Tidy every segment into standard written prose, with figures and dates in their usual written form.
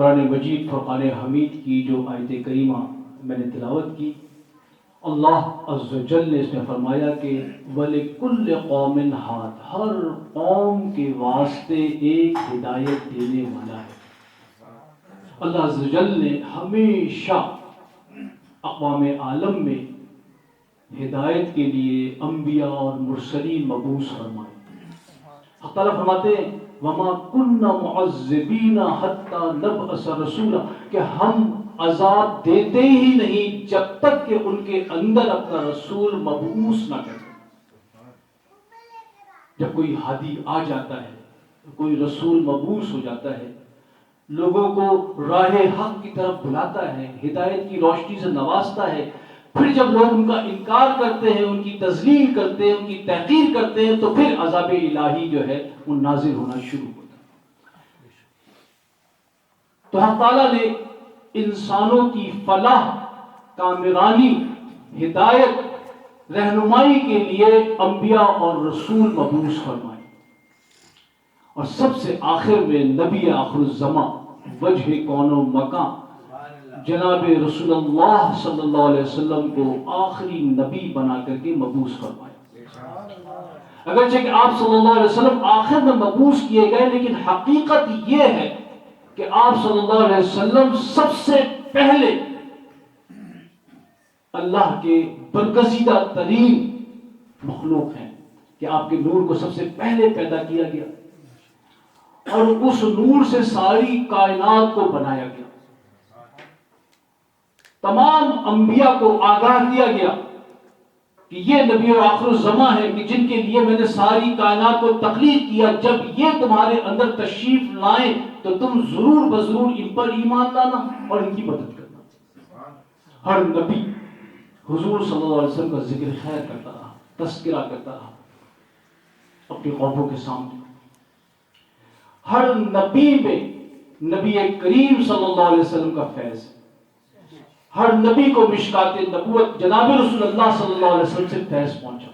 قرآن مجید فرقان حمید کی جو آیت کریمہ میں نے تلاوت کی، اللہ عز و جل نے اس میں فرمایا کہ وَلِكُلِّ قَوْمٍ ہَادٍ، ہر قوم کے واسطے ایک ہدایت دینے والا ہے۔ اللہ عز و جل نے ہمیشہ اقوام عالم میں ہدایت کے لیے انبیاء اور مرسلین مبعوث فرمائے۔ اللہ تعالیٰ فرماتے ہیں وَمَا كُنَّا مُعَذِّبِينَ حَتَّى نَبْعَثَ رَسُولًا، کہ ہم عذاب دیتے ہی نہیں جب تک کہ ان کے اندر اپنا رسول مبعوث نہ کرے۔ جب کوئی ہادی آ جاتا ہے، کوئی رسول مبعوث ہو جاتا ہے، لوگوں کو راہ حق کی طرف بلاتا ہے، ہدایت کی روشنی سے نوازتا ہے، پھر جب لوگ ان کا انکار کرتے ہیں، ان کی تذلیل کرتے ہیں، ان کی تحقیر کرتے ہیں، تو پھر عذاب الہی جو ہے وہ نازل ہونا شروع ہوتا ہے۔ تو اللہ تعالیٰ نے انسانوں کی فلاح، کامرانی، ہدایت، رہنمائی کے لیے انبیاء اور رسول مبعوث فرمائے، اور سب سے آخر میں نبی آخر الزمان، وجہ کون و مکان، جناب رسول اللہ صلی اللہ علیہ وسلم کو آخری نبی بنا کر کے مبعوث فرمایا۔ اگرچہ کہ آپ صلی اللہ علیہ وسلم آخر میں مبعوث کیے گئے، لیکن حقیقت یہ ہے کہ آپ صلی اللہ علیہ وسلم سب سے پہلے اللہ کے برگزیدہ ترین مخلوق ہیں، کہ آپ کے نور کو سب سے پہلے پیدا کیا گیا اور اس نور سے ساری کائنات کو بنایا گیا۔ تمام انبیاء کو آگاہ دیا گیا کہ یہ نبی آخر الزمان ہے کہ جن کے لیے میں نے ساری کائنات کو تخلیق کیا، جب یہ تمہارے اندر تشریف لائیں تو تم ضرور بضرور ان پر ایمان لانا اور ان کی مدد کرنا۔ ہر نبی حضور صلی اللہ علیہ وسلم کا ذکر خیر کرتا رہا، تذکرہ کرتا رہا اپنی قوموں کے سامنے۔ ہر نبی میں نبی کریم صلی اللہ علیہ وسلم کا فیض ہے، ہر نبی کو مشکات نبوت جناب رسول اللہ صلی اللہ علیہ وسلم سے فیض پہنچا۔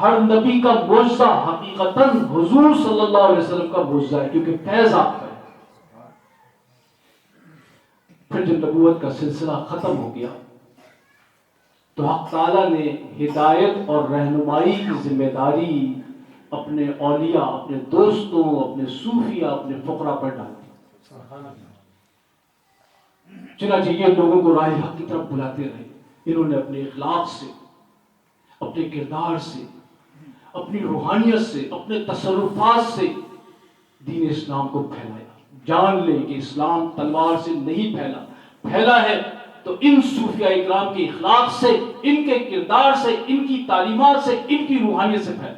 ہر نبی کا معجزہ حقیقتاً حضور صلی اللہ علیہ وسلم کا معجزہ ہے، کیونکہ فیض آپ کا ہے۔ پھر جب نبوت کا سلسلہ ختم ہو گیا تو حق تعالیٰ نے ہدایت اور رہنمائی کی ذمہ داری اپنے اولیاء، اپنے دوستوں، اپنے صوفیہ، اپنے فقراء پر ڈال دی۔ چنانچہ یہ لوگوں کو راہ حق کی طرف بلاتے رہے۔ انہوں نے اپنے اخلاق سے، اپنے کردار سے، اپنی روحانیت سے، اپنے تصرفات سے دین اسلام کو پھیلایا۔ جان لیں کہ اسلام تلوار سے نہیں پھیلا ہے تو ان صوفیہ اکرام کے اخلاق سے، ان کے کردار سے، ان کی تعلیمات سے، ان کی روحانیت سے پھیلا۔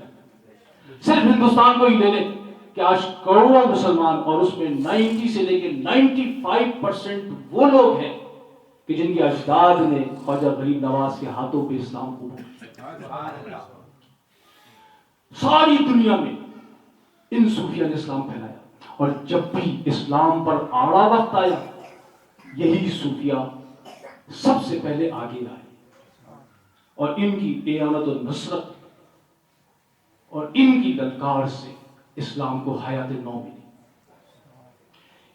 صرف ہندوستان کو ہی لے لیں کہ آج کروڑوں مسلمان، اور اس میں 90 سے لے کے 95% وہ لوگ ہیں کہ جن کے اجداد نے خواجہ غریب نواز کے ہاتھوں پہ اسلام کو ساری دنیا میں ان صوفیہ نے اسلام پھیلایا۔ اور جب بھی اسلام پر آڑا وقت آیا، یہی صوفیہ سب سے پہلے آگے آئے، اور ان کی اعانت و نصرت اور ان کی للکار سے اسلام کو حیات نو ملی۔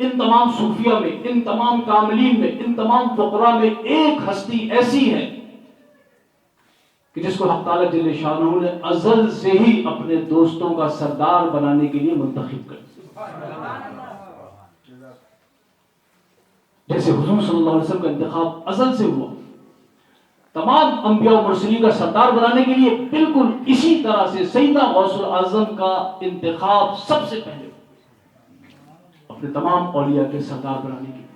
ان تمام صوفیہ میں، ان تمام کاملین میں، ان تمام فقراء میں ایک ہستی ایسی ہے کہ جس کو حق تعالیٰ جل شانہ نے ازل سے ہی اپنے دوستوں کا سردار بنانے کے لیے منتخب کر دیا۔ جیسے حضور صلی اللہ علیہ وسلم کا انتخاب ازل سے ہوا تمام انبیاء و مرسلین کا سردار بنانے کے لیے، بالکل اسی طرح سے سیدنا غوث الاعظم کا انتخاب سب سے پہلے اپنے تمام اولیاء کے سردار بنانے کے لیے۔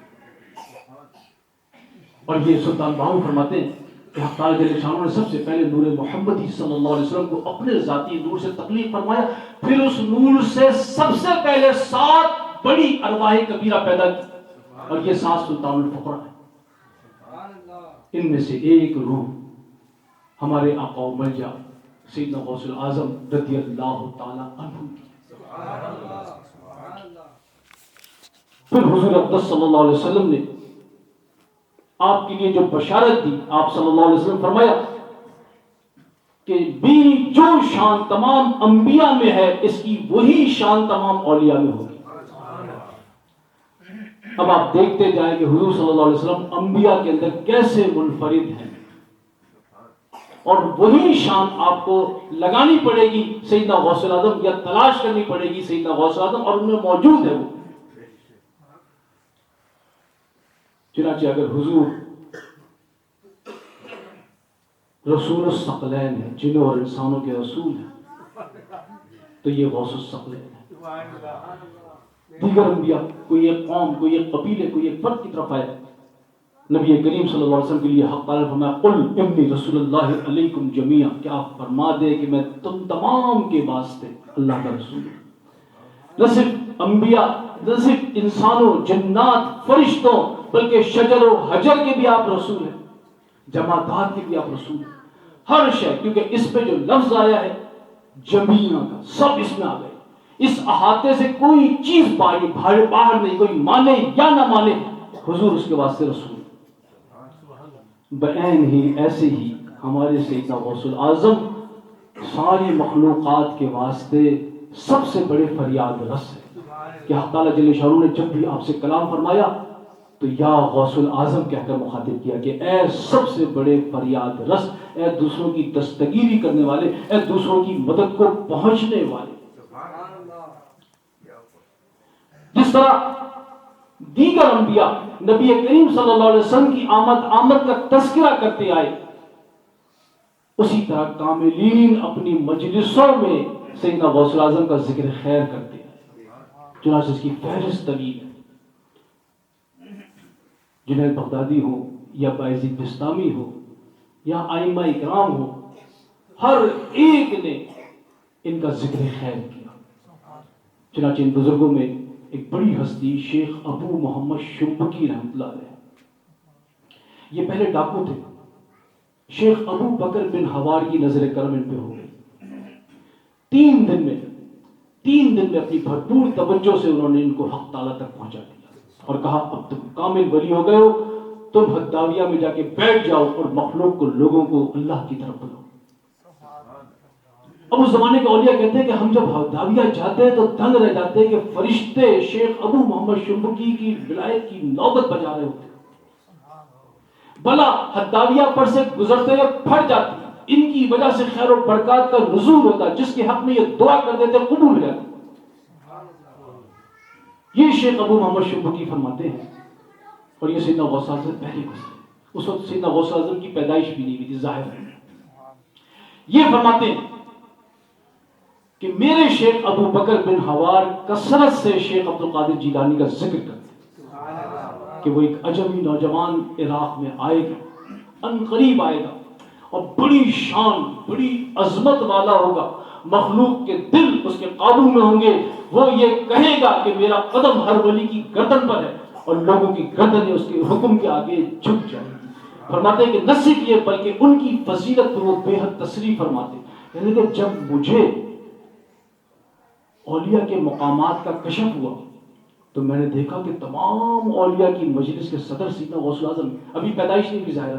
اور یہ سلطان باہو فرماتے ہیں کہ حق تعالیٰ جل شانہ نے سب سے پہلے نور محمدی صلی اللہ علیہ وسلم کو اپنے ذاتی نور سے تخلیق فرمایا، پھر اس نور سے سب سے پہلے 7 بڑی ارواح کبیرہ پیدا کی، اور یہ 7 سلطان الفقراء ہیں۔ ان میں سے ایک روح ہمارے آقا و ملجا سیدنا غوث الاعظم رضی اللہ تعالی عنہ کی۔ پھر حضور اقدس صلی اللہ علیہ وسلم نے آپ کے لیے جو بشارت دی، آپ صلی اللہ علیہ وسلم فرمایا کہ میری جو شان تمام انبیاء میں ہے، اس کی وہی شان تمام اولیاء میں ہوگی۔ اب آپ دیکھتے جائیں کہ حضور صلی اللہ علیہ وسلم انبیاء کے اندر کیسے منفرد ہیں، اور وہی شان آپ کو لگانی پڑے گی سیدنا غوث اعظم، یا تلاش کرنی پڑے گی سیدنا غوث اعظم، اور ان میں موجود ہے وہ۔ چنانچہ اگر حضور رسول الثقلین ہے، جنوں اور انسانوں کے رسول ہیں، تو یہ غوث الثقلین ہے۔ دیگر انبیاء کوئی ایک قوم، کوئی ایک قبیلے، کوئی ایک فرد کی طرف آئے، نبی کریم صلی اللہ علیہ وسلم کے لیے حق تعالیٰ نے فرمایا قل انی رسول اللہ علیکم جمیعا، کیا آپ فرما دے کہ میں تم تمام کے واسطے اللہ کا رسول ہوں۔ نہ صرف انبیاء، نہ صرف انسانوں، جنات، فرشتوں، بلکہ شجر و حجر کے بھی آپ رسول ہیں، جمادات کے بھی آپ رسول ہیں، ہر شے، کیونکہ اس پہ جو لفظ آیا ہے جمیعا کا، سب اس میں آ گئے، اس احاطے سے کوئی چیز باہر نہیں، کوئی مانے یا نہ مانے، حضور اس کے واسطے رسول۔ بعین ہی ایسے ہی ہمارے سیدنا غوث الاعظم ساری مخلوقات کے واسطے سب سے بڑے فریاد رس ہے، کہ حق تعالیٰ جل شانہ نے جب بھی آپ سے کلام فرمایا تو یا غوث الاعظم کہہ کر مخاطب کیا کہ اے سب سے بڑے فریاد رس، اے دوسروں کی دستگیری کرنے والے، اے دوسروں کی مدد کو پہنچنے والے۔ جس طرح دیگر انبیاء نبی کریم صلی اللہ علیہ وسلم کی آمد کا تذکرہ کرتے آئے، اسی طرح کاملین اپنی مجلسوں میں سیدنا غوث الاعظم کا ذکر خیر کرتے ہیں، چنانچہ اس کی فہرست طویل ہے۔ جنید بغدادی ہو یا بایزید بستامی ہو یا ائمہ اکرام ہو، ہر ایک نے ان کا ذکر خیر کیا۔ چنانچہ ان بزرگوں میں ایک بڑی ہستی شیخ ابو محمد شمبکی رحمۃ اللہ علیہ، یہ پہلے ڈاکو تھے۔ شیخ ابو بکر بن حوار کی نظر کرم ان پہ ہو گئی، 3 دن میں اپنی بھرپور توجہ سے انہوں نے ان کو حق تعالیٰ تک پہنچا دیا، اور کہا اب تم کامل ولی ہو گئے ہو، تم حداویہ میں جا کے بیٹھ جاؤ اور مخلوق کو، لوگوں کو اللہ کی طرف بلاؤ۔ اب اس زمانے کے اولیاء کہتے ہیں کہ ہم جب حداویہ جاتے ہیں تو دنگ رہ جاتے ہیں کہ فرشتے شیخ ابو محمد شمبکی کی ولایت کی نوبت بجا رہے ہوتے، بلا حداویہ پر سے گزرتے ہوئے پھٹ جاتی، ان کی وجہ سے خیر و برکات کا نزول ہوتا، جس کے حق میں یہ دعا کر دیتے قبول ہو جاتی۔ یہ شیخ ابو محمد شمبکی فرماتے ہیں، اور یہ سیدنا غوث اعظم پہلے گزرے، اس وقت سیدنا غوث اعظم کی پیدائش بھی نہیں ہوئی تھی، ظاہر ہے۔ یہ فرماتے ہیں کہ میرے شیخ ابو بکر بن حوار کثرت سے شیخ عبد القادر جیلانی کا ذکر کرتے کہ وہ ایک عجمی نوجوان عراق میں آئے گا، ان قریب آئے گا، اور بڑی شان، بڑی عظمت والا ہوگا، مخلوق کے دل اس کے قابو میں ہوں گے، وہ یہ کہے گا کہ میرا قدم ہر ولی کی گردن پر ہے، اور لوگوں کی گردنیں اس کے حکم کے آگے جھک جائیں گی۔ فرماتے ہیں کہ نہ صرف یہ بلکہ ان کی فضیلت کو وہ بے حد تصریح فرماتے ہیں، یعنی کہ جب مجھے اولیاء کے مقامات کا کشف ہوا تو میں نے دیکھا کہ تمام اولیاء کی مجلس کے صدر سیدنا غوث الاعظم، ابھی پیدائش نہیں ہوئی ظاہر،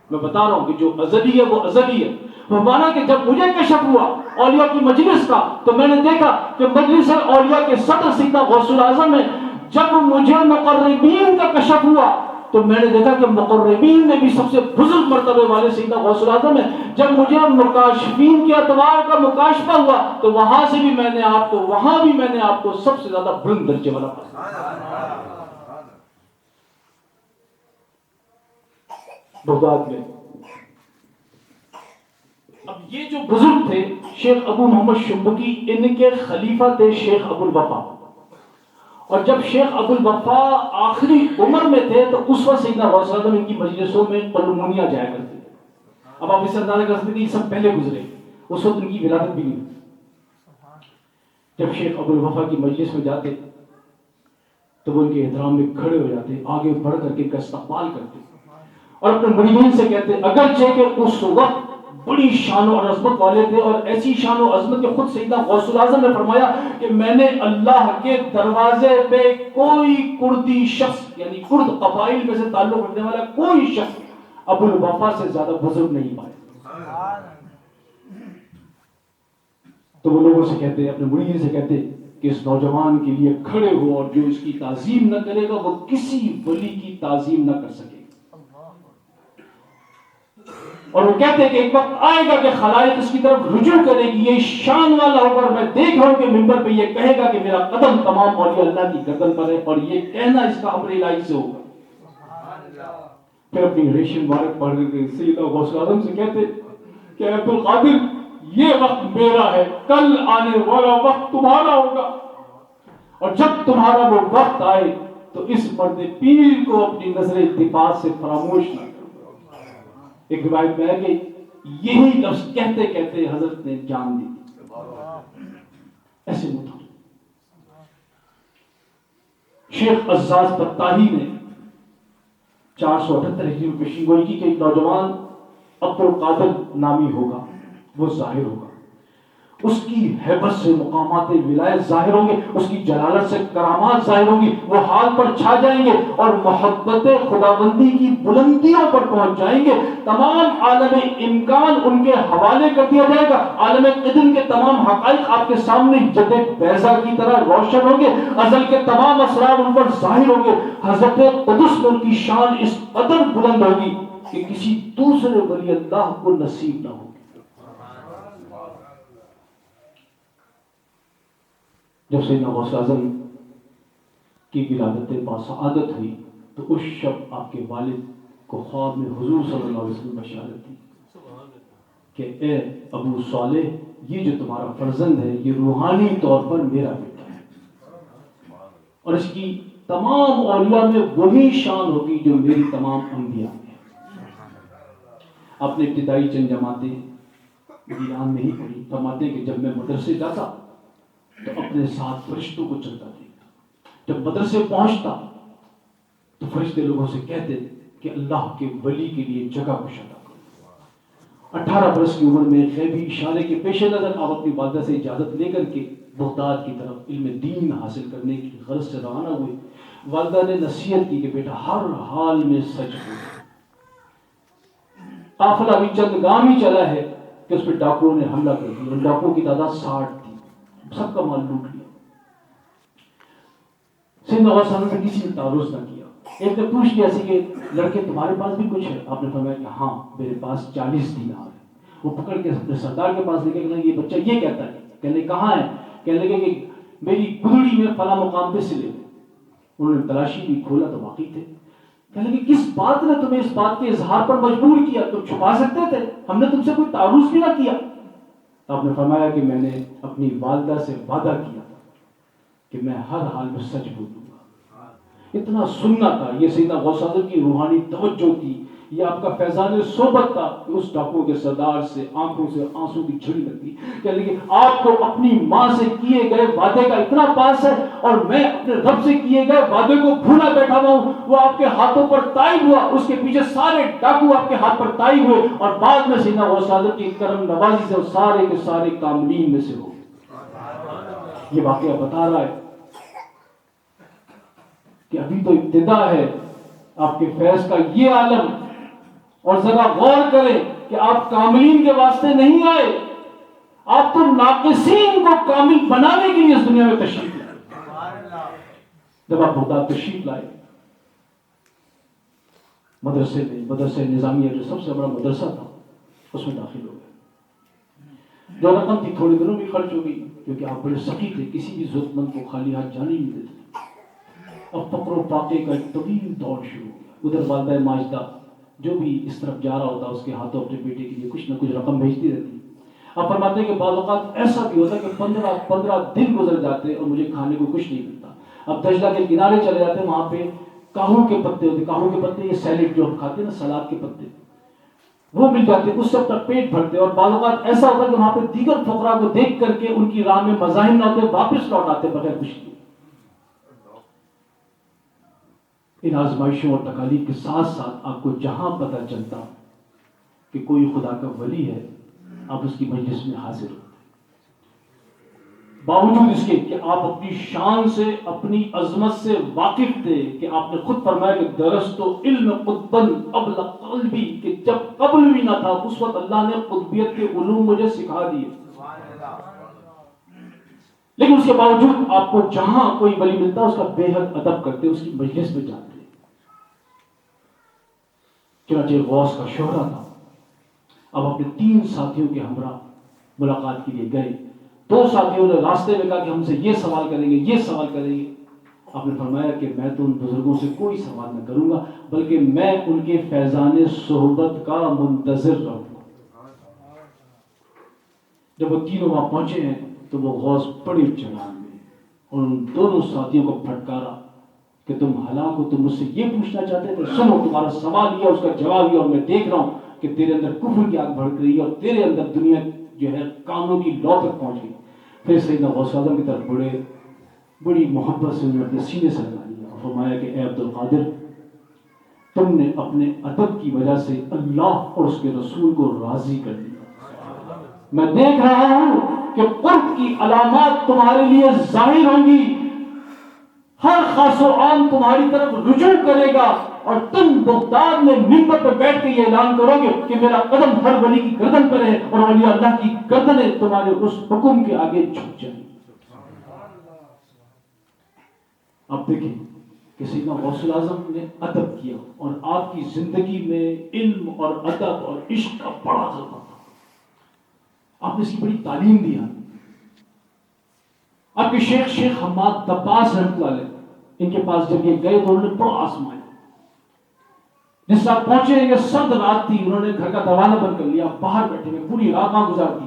میں بتا رہا ہوں کہ جو ازلی ہے وہ ازلی ہے۔ فرمانا کہ جب مجھے کشف ہوا اولیاء کی مجلس کا تو میں نے دیکھا کہ مجلس اولیاء کے صدر سیدنا غوث الاعظم ہے۔ جب مجھے مقربین کا کشف ہوا تو میں نے دیکھا کہ مقربین میں بھی سب سے بزرگ مرتبے والے سیدنا غوث الاعظم ہے۔ جب مجھے مکاشفین کے اعتبار کا مکاشفہ ہوا تو وہاں بھی میں نے آپ کو سب سے زیادہ بلند درجے والا بغداد میں۔ اب یہ جو بزرگ تھے شیخ ابو محمد شمبکی، ان کے خلیفہ تھے شیخ ابو الوفا، اور جب شیخ ابو الوفا آخری عمر میں تھے تو اس وقت سیدنا غوث الاعظم ان کی مجلسوں میں قلمونیہ جایا کرتے تھے۔ اب آپ اس سے اندازہ کر سکتے ہیں یہ سب پہلے گزرے، اس وقت ان کی ولادت بھی نہیں۔ جب شیخ ابو الوفا کی مجلس میں جاتے تو وہ ان کے احترام میں کھڑے ہو جاتے، آگے بڑھ کر کے ان کا استقبال کرتے اور اپنے مریدین سے کہتے، اگرچہ کہ اس وقت بڑی شان و عظمت والے تھے، اور ایسی شان و عظمت کہ خود سیدنا غوث الاعظم نے فرمایا کہ میں نے اللہ کے دروازے پہ کوئی کردی شخص، یعنی کرد قبائل میں سے تعلق رکھنے والا کوئی شخص ابو الوفا سے زیادہ بزرگ نہیں پائے۔ تو وہ لوگوں سے کہتے، اپنے مریدین سے کہتے کہ اس نوجوان کے لیے کھڑے ہو، اور جو اس کی تعظیم نہ کرے گا وہ کسی ولی کی تعظیم نہ کر سکے گا۔ اور وہ کہتے ہیں کہ ایک وقت آئے گا کہ خلائق اس کی طرف رجوع کرے گی، یہ شان والا ہوگا، اور میں دیکھ رہا ہوں کہ منبر پہ یہ کہے گا کہ میرا قدم تمام اولیاء اللہ کی گردن پر ہے، اور یہ کہنا اس کا امر الہی سے ہوگا۔ پھر اپنی ریشم مبارک پڑھ کے سیدنا غوث اعظم سے کہتے کہ عبد القادر یہ وقت میرا ہے، کل آنے والا وقت تمہارا ہوگا، اور جب تمہارا وہ وقت آئے تو اس مرد پیر کو اپنی نظر التفات سے فراموش نہ کرو۔ ایک روایت میں ہے کہ یہی لفظ کہتے کہتے حضرت نے جان دی۔ ایسے مطلب شیخ عزاز بطاحی نے 478 ہجری میں پیشین گوئی کی کہ ایک نوجوان عبد القادر نامی ہوگا، وہ ظاہر ہوگا، اس کی ہیبت سے مقامات ولایت ظاہر ہوں گے، اس کی جلالت سے کرامات ظاہر ہوں گی، وہ حال پر چھا جائیں گے اور محبت خداوندی کی بلندیوں پر پہنچ جائیں گے۔ تمام عالم امکان ان کے حوالے کر دیا جائے گا، عالم قدم کے تمام حقائق آپ کے سامنے جد بیضا کی طرح روشن ہوں گے، ازل کے تمام اسرار ان پر ظاہر ہوں گے۔ حضرت قدس میں ان کی شان اس قدر بلند ہوگی کہ کسی دوسرے ولی اللہ کو نصیب نہ ہو۔ جب سیدنا غوث اعظم کی ولادت باسعادت ہوئی تو اس شب آپ کے والد کو خواب میں حضور صلی اللہ علیہ وسلم بشارت دی کہ اے ابو صالح، یہ جو تمہارا فرزند ہے یہ روحانی طور پر میرا بیٹا ہے، اور اس کی تمام اولیاء میں وہی شان ہوگی جو میری تمام انبیاء میں۔ آپ نے ابتدائی چند جماعتیں گیلان میں ہی پڑھی، فرماتے ہیں کہ جب میں مدرسے جاتا تو اپنے ساتھ فرشتوں کو چلتا دیکھتا، جب مدرسے پہنچتا تو فرشتے لوگوں سے کہتے کہ اللہ کے ولی کے لیے جگہ کشادہ کرو۔ 18 برس کی عمر میں غیبی اشارے کے پیش نظر آپ اپنی والدہ سے اجازت لے کر کے بغداد کی طرف علم دین حاصل کرنے کی غرض سے روانہ ہوئے۔ والدہ نے نصیحت کی کہ بیٹا ہر حال میں سچ بولو۔ قافلہ ابھی چند گام ہی چلا ہے کہ اس پہ ڈاکوؤں نے حملہ کر دیا، اور ڈاکوؤں کی تعداد 60 تھی، سب کا مال لوٹ لیا۔ سیدنا غوث اعظم سے کسی نے تعرض نہ کیا۔ ایک نے پوچھ لیا کہ لڑکے تمہارے پاس بھی کچھ ہے؟ آپ نے فرمایا کہ ہاں میرے پاس 40 دینار ہے۔ وہ پکڑ کے اپنے سردار کے پاس لے کے کہ یہ بچہ یہ کہتا ہے، کہنے کہاں ہے؟ کہنے لگے کہ میری گدڑی میں فلاں مقام پہ سلے ہوئے۔ انہوں نے تلاشی بھی، کھولا تو واقعی تھے۔ کہنے لگے کس بات نے تمہیں اس بات کے اظہار پر مجبور کیا؟ تم چھپا سکتے تھے، ہم نے تم سے کوئی تعارض بھی نہ کیا۔ آپ نے فرمایا کہ میں نے اپنی والدہ سے وعدہ کیا تھا کہ میں ہر حال میں سچ بولوں گا۔ اتنا سننا تھا، یہ سیدنا غوث اعظم کی روحانی توجہ تھی، یہ آپ کا فیضان صحبت تھا کہ اس ڈاکو کے سردار سے آنکھوں سے آنسو کی جھڑی لگتی کہ لیکن آپ کو اپنی ماں سے کیے گئے وعدے کا اتنا پاس ہے، اور میں اپنے رب سے کیے گئے وعدے کو بھولا بیٹھا ہوا ہوں۔ وہ آپ کے ہاتھوں پر طائب ہوا، اس کے پیچھے سارے ڈاکو آپ کے ہاتھ پر طائب ہوئے، اور بعد میں سیدنا غوث اعظم کی کرم نوازی سے وہ سارے کے سارے کاملین میں سے ہو۔ یہ واقعہ بتا رہا ہے کہ ابھی تو ابتدا ہے آپ کے فیض کا یہ عالم، اور ذرا غور کریں کہ آپ کاملین کے واسطے نہیں آئے، آپ تو ناقصین کو کامل بنانے کے لیے اس دنیا میں تشریف لائے۔ جب آپ بغداد تشریف لائے، مدرسے نظامیہ جو سب سے بڑا مدرسہ تھا اس میں داخل ہو گئے۔ جو رقم تھی تھوڑے دنوں میں خرچ ہو گئی، کیونکہ آپ بڑے سخی تھے، کسی بھی ضرورت مند کو خالی ہاتھ جانے نہیں دیتے۔ اب فقر و فاقے کا ایک طویل دور شروع ہو گیا۔ ادھر والدہ ماجدہ جو بھی اس طرف جا رہا ہوتا اس کے ہاتھوں اپنے بیٹے کے لیے کچھ نہ کچھ رقم بھیجتی رہتی۔ اب فرماتے ہیں کہ بعض اوقات ایسا بھی ہوتا کہ 15 دن گزر جاتے اور مجھے کھانے کو کچھ نہیں ملتا۔ اب دجلہ کے کنارے چلے جاتے، وہاں پہ کاہوں کے پتے ہوتے، کاہوں کے پتے یہ سیلیڈ جو ہم کھاتے ہیں نا، سلاد کے پتے، وہ مل جاتے، اس سے اپنا پیٹ بھرتے۔ اور بعض اوقات ایسا ہوتا کہ وہاں پہ دیگر فقراء کو دیکھ کر کے ان کی راہ میں مزاحم نہ ہوتے، واپس لوٹ آتے بغیر کچھ کیے۔ ان آزمائشوں اور تکالیف کے ساتھ ساتھ آپ کو جہاں پتہ چلتا کہ کوئی خدا کا ولی ہے، آپ اس کی مجلس میں حاضر ہوتے، باوجود اس کے کہ آپ اپنی شان سے، اپنی عظمت سے واقف تھے، کہ آپ نے خود فرمایا کہ درست علم قطباً قبل قلبی، کہ جب قبل بھی نہ تھا اس وقت اللہ نے قطبیت کے علوم مجھے سکھا دیے، لیکن اس کے باوجود آپ کو جہاں کوئی ولی ملتا اس کا بے حد ادب کرتے، اس کی مجلس میں جاتے. چنانچہ غوث کا شوہرہ تھا. اب اپنے 3 ساتھیوں کے ہمراہ ملاقات کے لیے گئے. 2 ساتھیوں نے راستے میں کہا کہ ہم سے یہ سوال کریں گے، یہ سوال کریں گے. آپ نے فرمایا کہ میں تو ان بزرگوں سے کوئی سوال نہ کروں گا، بلکہ میں ان کے فیضان صحبت کا منتظر رہوں گا. جب وہ تینوں وہاں پہنچے ہیں تو وہ غوث بڑی چڑھان میں اور ان دونوں ساتھیوں کو پھٹکارا کہ تم ہلاک ہو، تم مجھ سے یہ پوچھنا چاہتے تھے، سنو تمہارا سوال یہ، اس کا جواب یہ، اور میں دیکھ رہا ہوں کہ تیرے اندر کفر کی آگ بھڑک رہی ہے اور تیرے اندر دنیا جو ہے کاموں کی لو تک پہنچ گئی. پھر سیدنا غوث اعظم کی طرف بڑی محبت سے انہیں اپنے سینے سے لگا لیا اور فرمایا کہ اے عبد القادر، تم نے اپنے ادب کی وجہ سے اللہ اور اس کے رسول کو راضی کر دیا. میں دیکھ رہا ہوں کہ قرب کی علامات تمہارے لیے ظاہر ہوں گی، ہر خاص و عام تمہاری طرف رجوع کرے گا اور تم بغداد میں منبر پر بیٹھ کے یہ اعلان کرو گے کہ میرا قدم ہر ولی کی گردن پر ہے اور ولی اللہ کی گردنیں تمہارے اس حکم کے آگے جھک جائیں. اب دیکھیں کہ سیدنا غوث اعظم نے ادب کیا اور آپ کی زندگی میں علم اور ادب اور عشق کا بڑا غلبہ تھا. آپ نے اس کی بڑی تعلیم دیا. آپ کے شیخ حماد دباس رحمۃ اللہ علیہ، ان کے پاس جب یہ گئے تو انہوں نے بڑا آزمایا. جس طرح پہنچے یہ سرد رات تھی، انہوں نے گھر کا دروازہ بند کر لیا، باہر بیٹھے ہوئے پوری رات وہاں گزار دی،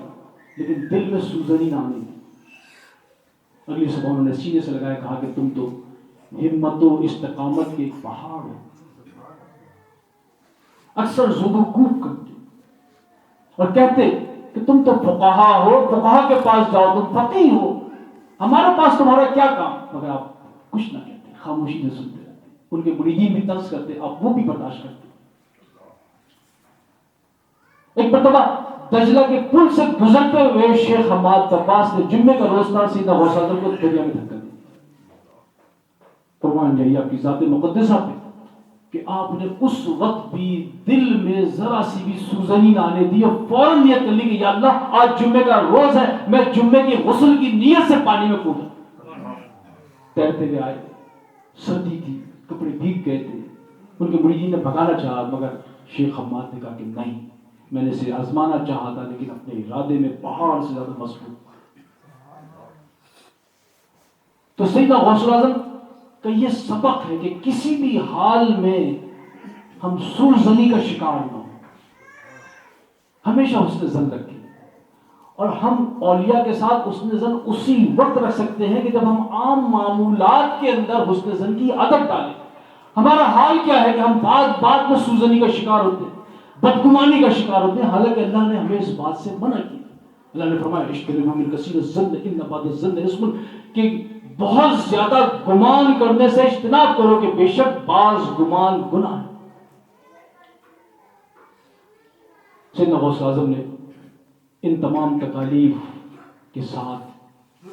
لیکن دل میں سوزنی نہ آنے دی. اگلی صبح انہوں نے سینے سے لگایا، کہا کہ تم تو ہمت و استقامت کے ایک پہاڑ ہو. اکثر زد و کوب کرتے اور کہتے کہ تم تو فقہا ہو، فقہا کے پاس جاؤ، تم فقیہ ہو، ہمارے پاس تمہارا کیا کام. مگر آپ کچھ نہ کہتے، خاموشی سے سنتے رہتے. ان کے مریدین بھی طنز کرتے، آپ وہ بھی برداشت کرتے. ایک مرتبہ دجلہ کے پل سے گزرتے ہوئے شیخ حماد دباس نے جمعے کا روز تھا، سیدنا غوث اعظم کو دریا میں دھکا دیا. قربان جائیے آپ کی ذات مقدسہ پہ کہ آپ نے اس وقت بھی دل میں ذرا سی بھی سوزنی نہ آنے دی اور فوراً نیت کر لی کہ یا اللہ آج جمعے کا روز ہے، میں جمعے کے غسل کی نیت سے پانی میں کودوں. تیرتے ہوئے آئے، سردی تھی، کپڑے بھیگ گئے تھے. ان کے مریدین نے بھگانا چاہا مگر شیخ حماد نے کہا کہ نہیں، میں نے اسے آزمانا چاہا تھا لیکن اپنے ارادے میں پہاڑ سے زیادہ مضبوط. تو سیدنا غوث اعظم کا یہ سبق ہے کہ کسی بھی حال میں ہم سوزنی کا شکار نہ ہو، ہمیشہ حسن ظن رکھیں. اور ہم اولیاء کے ساتھ حسن ظن اسی وقت رکھ سکتے ہیں کہ جب ہم عام معمولات کے اندر حسن ظن کی عادت ڈالیں. ہمارا حال کیا ہے کہ ہم بات میں سوزنی کا شکار ہوتے ہیں، بدگمانی کا شکار ہوتے ہیں، حالانکہ اللہ نے ہمیں اس بات سے منع کیا. اللہ نے فرمایا اجتنبوا من کثیر الظن ان بعض الظن اسم، کہ بہت زیادہ گمان کرنے سے اجتناب کرو کہ بے شک بعض گمان گناہ ہے. سیدنا غوث اعظم نے ان تمام تکالیف کے ساتھ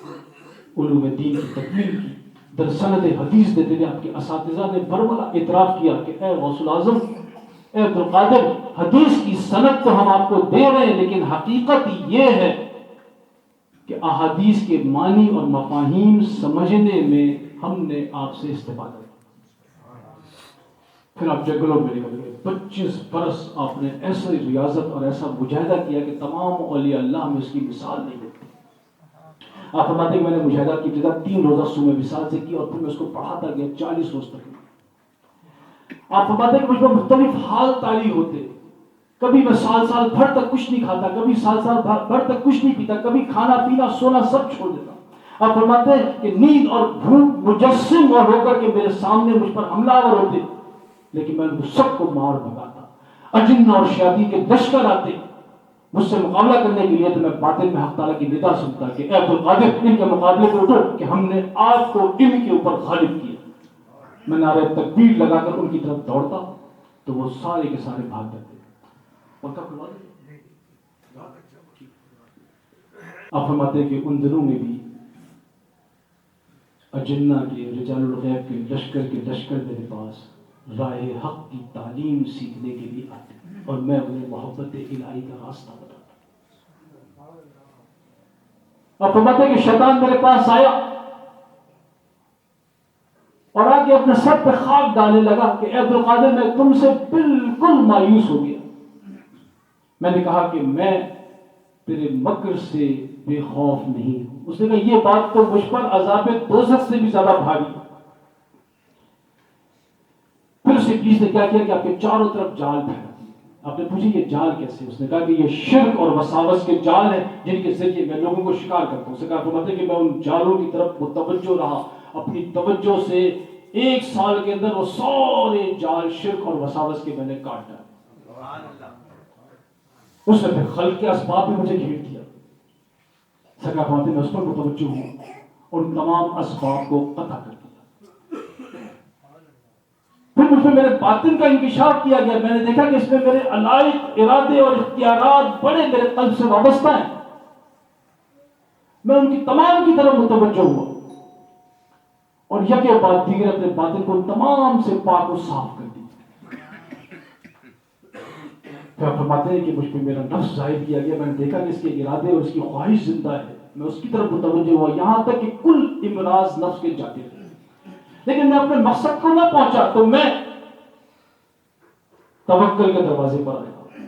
علوم دین کی تکمیل کی. در سند حدیث دیتے ہوئے آپ کے اساتذہ نے برملا اعتراف کیا کہ اے غوث اعظم، اے عبد القادر، حدیث کی سند تو ہم آپ کو دے رہے ہیں لیکن حقیقت یہ ہے کہ احادیث کے معنی اور مفاہیم سمجھنے میں ہم نے آپ سے استفادہ کیا. پھر آپ جنگلوں میں نکل گئے. 25 برس آپ نے ایسا ریاضت اور ایسا مجاہدہ کیا کہ تمام اولیاء اللہ میں اس کی مثال نہیں ملتی. آپ فرماتے ہیں کہ میں نے مجاہدہ کی ابتدا 3 روزہ صوم وصال سے کی اور پھر میں اس کو پڑھاتا گیا 40 روز تک. آپ فرماتے ہیں کہ مجھ پر مختلف حال تاری ہوتے. کبھی میں سال بھر تک کچھ نہیں کھاتا، کبھی سال بھر تک کچھ نہیں پیتا، کبھی کھانا پینا سونا سب چھوڑ دیتا. آپ فرماتے ہیں کہ نیند اور بھوک مجسم اور ہو کر کے میرے سامنے مجھ پر حملہ آور ہوتے، لیکن میں ان سب کو مار بھگاتا. اجن اور شیاطین کے لشکر آتے مجھ سے مقابلہ کرنے کے لیے تو میں باطن میں حق تعالیٰ کی ندا سنتا کہ اے عبد القادر، ان کے مقابلے کو اٹھو کہ ہم نے آپ کو ان کے اوپر غالب کیا. میں نعرہ تکبیر لگا کر ان کی طرف دوڑتا تو وہ سارے کے سارے بھاگ جاتے. آپ فرماتے ہیں کہ ان دنوں میں بھی اجنہ کے رجال الغیب کے لشکر میرے پاس راہ حق کی تعلیم سیکھنے کے لیے آتے اور میں انہیں محبت الہی کا راستہ بتاتا. اور فرماتے ہیں کہ شیطان میرے پاس آیا اور آ کے اپنے سر پہ خاک ڈالنے لگا کہ اے عبد القادر میں تم سے بالکل مایوس ہو گیا. میں نے کہا کہ میں تیرے مکر سے بے خوف نہیں ہوں. اس نے کہا یہ بات تو مجھ پر عذاب دوزخ سے بھی زیادہ بھاری. پھر اس ابلیس نے کیا کیا کہ آپ کے چاروں طرف جال پھیلا دیے. آپ نے پوچھا یہ جال کیسے؟ اس نے کہا کہ یہ شرک اور وساوس کے جال ہیں جن کے ذریعے میں لوگوں کو شکار کرتا ہوں. اس نے کہا فرماتے کہ میں ان جالوں کی طرف متوجہ رہا. اپنی توجہ سے 1 سال کے اندر وہ سارے جال شرک اور وساوس کے میں نے کاٹ ڈالے. اس نے پھر خلق کے اسباب میں مجھے گھیر دیا. سکا فرماتے میں اس پر متوجہ ہوں اور ان تمام اسباب کو قطع کر دیا. پھر مجھ پہ میرے باطن کا انکشاف کیا گیا. میں نے دیکھا کہ اس میں میرے علائق ارادے اور اختیارات بڑے میرے قلب سے وابستہ ہیں. میں ان کی تمام کی طرف متوجہ ہوا اور یکے بعد دیگر اپنے باطن کو تمام سے پاک و صاف کر دی. پھر فرماتے ہیں کہ مجھ پہ میرا نفس ظاہر کیا گیا. میں نے دیکھا کہ اس کے ارادے اور اس کی خواہش زندہ ہے. میں اس کی طرف متوجہ ہوا یہاں تک کہ کل امراض نفس کے جاتے رہے. لیکن میں اپنے مقصد کو نہ پہنچا تو میں توکل کے دروازے پر آیا.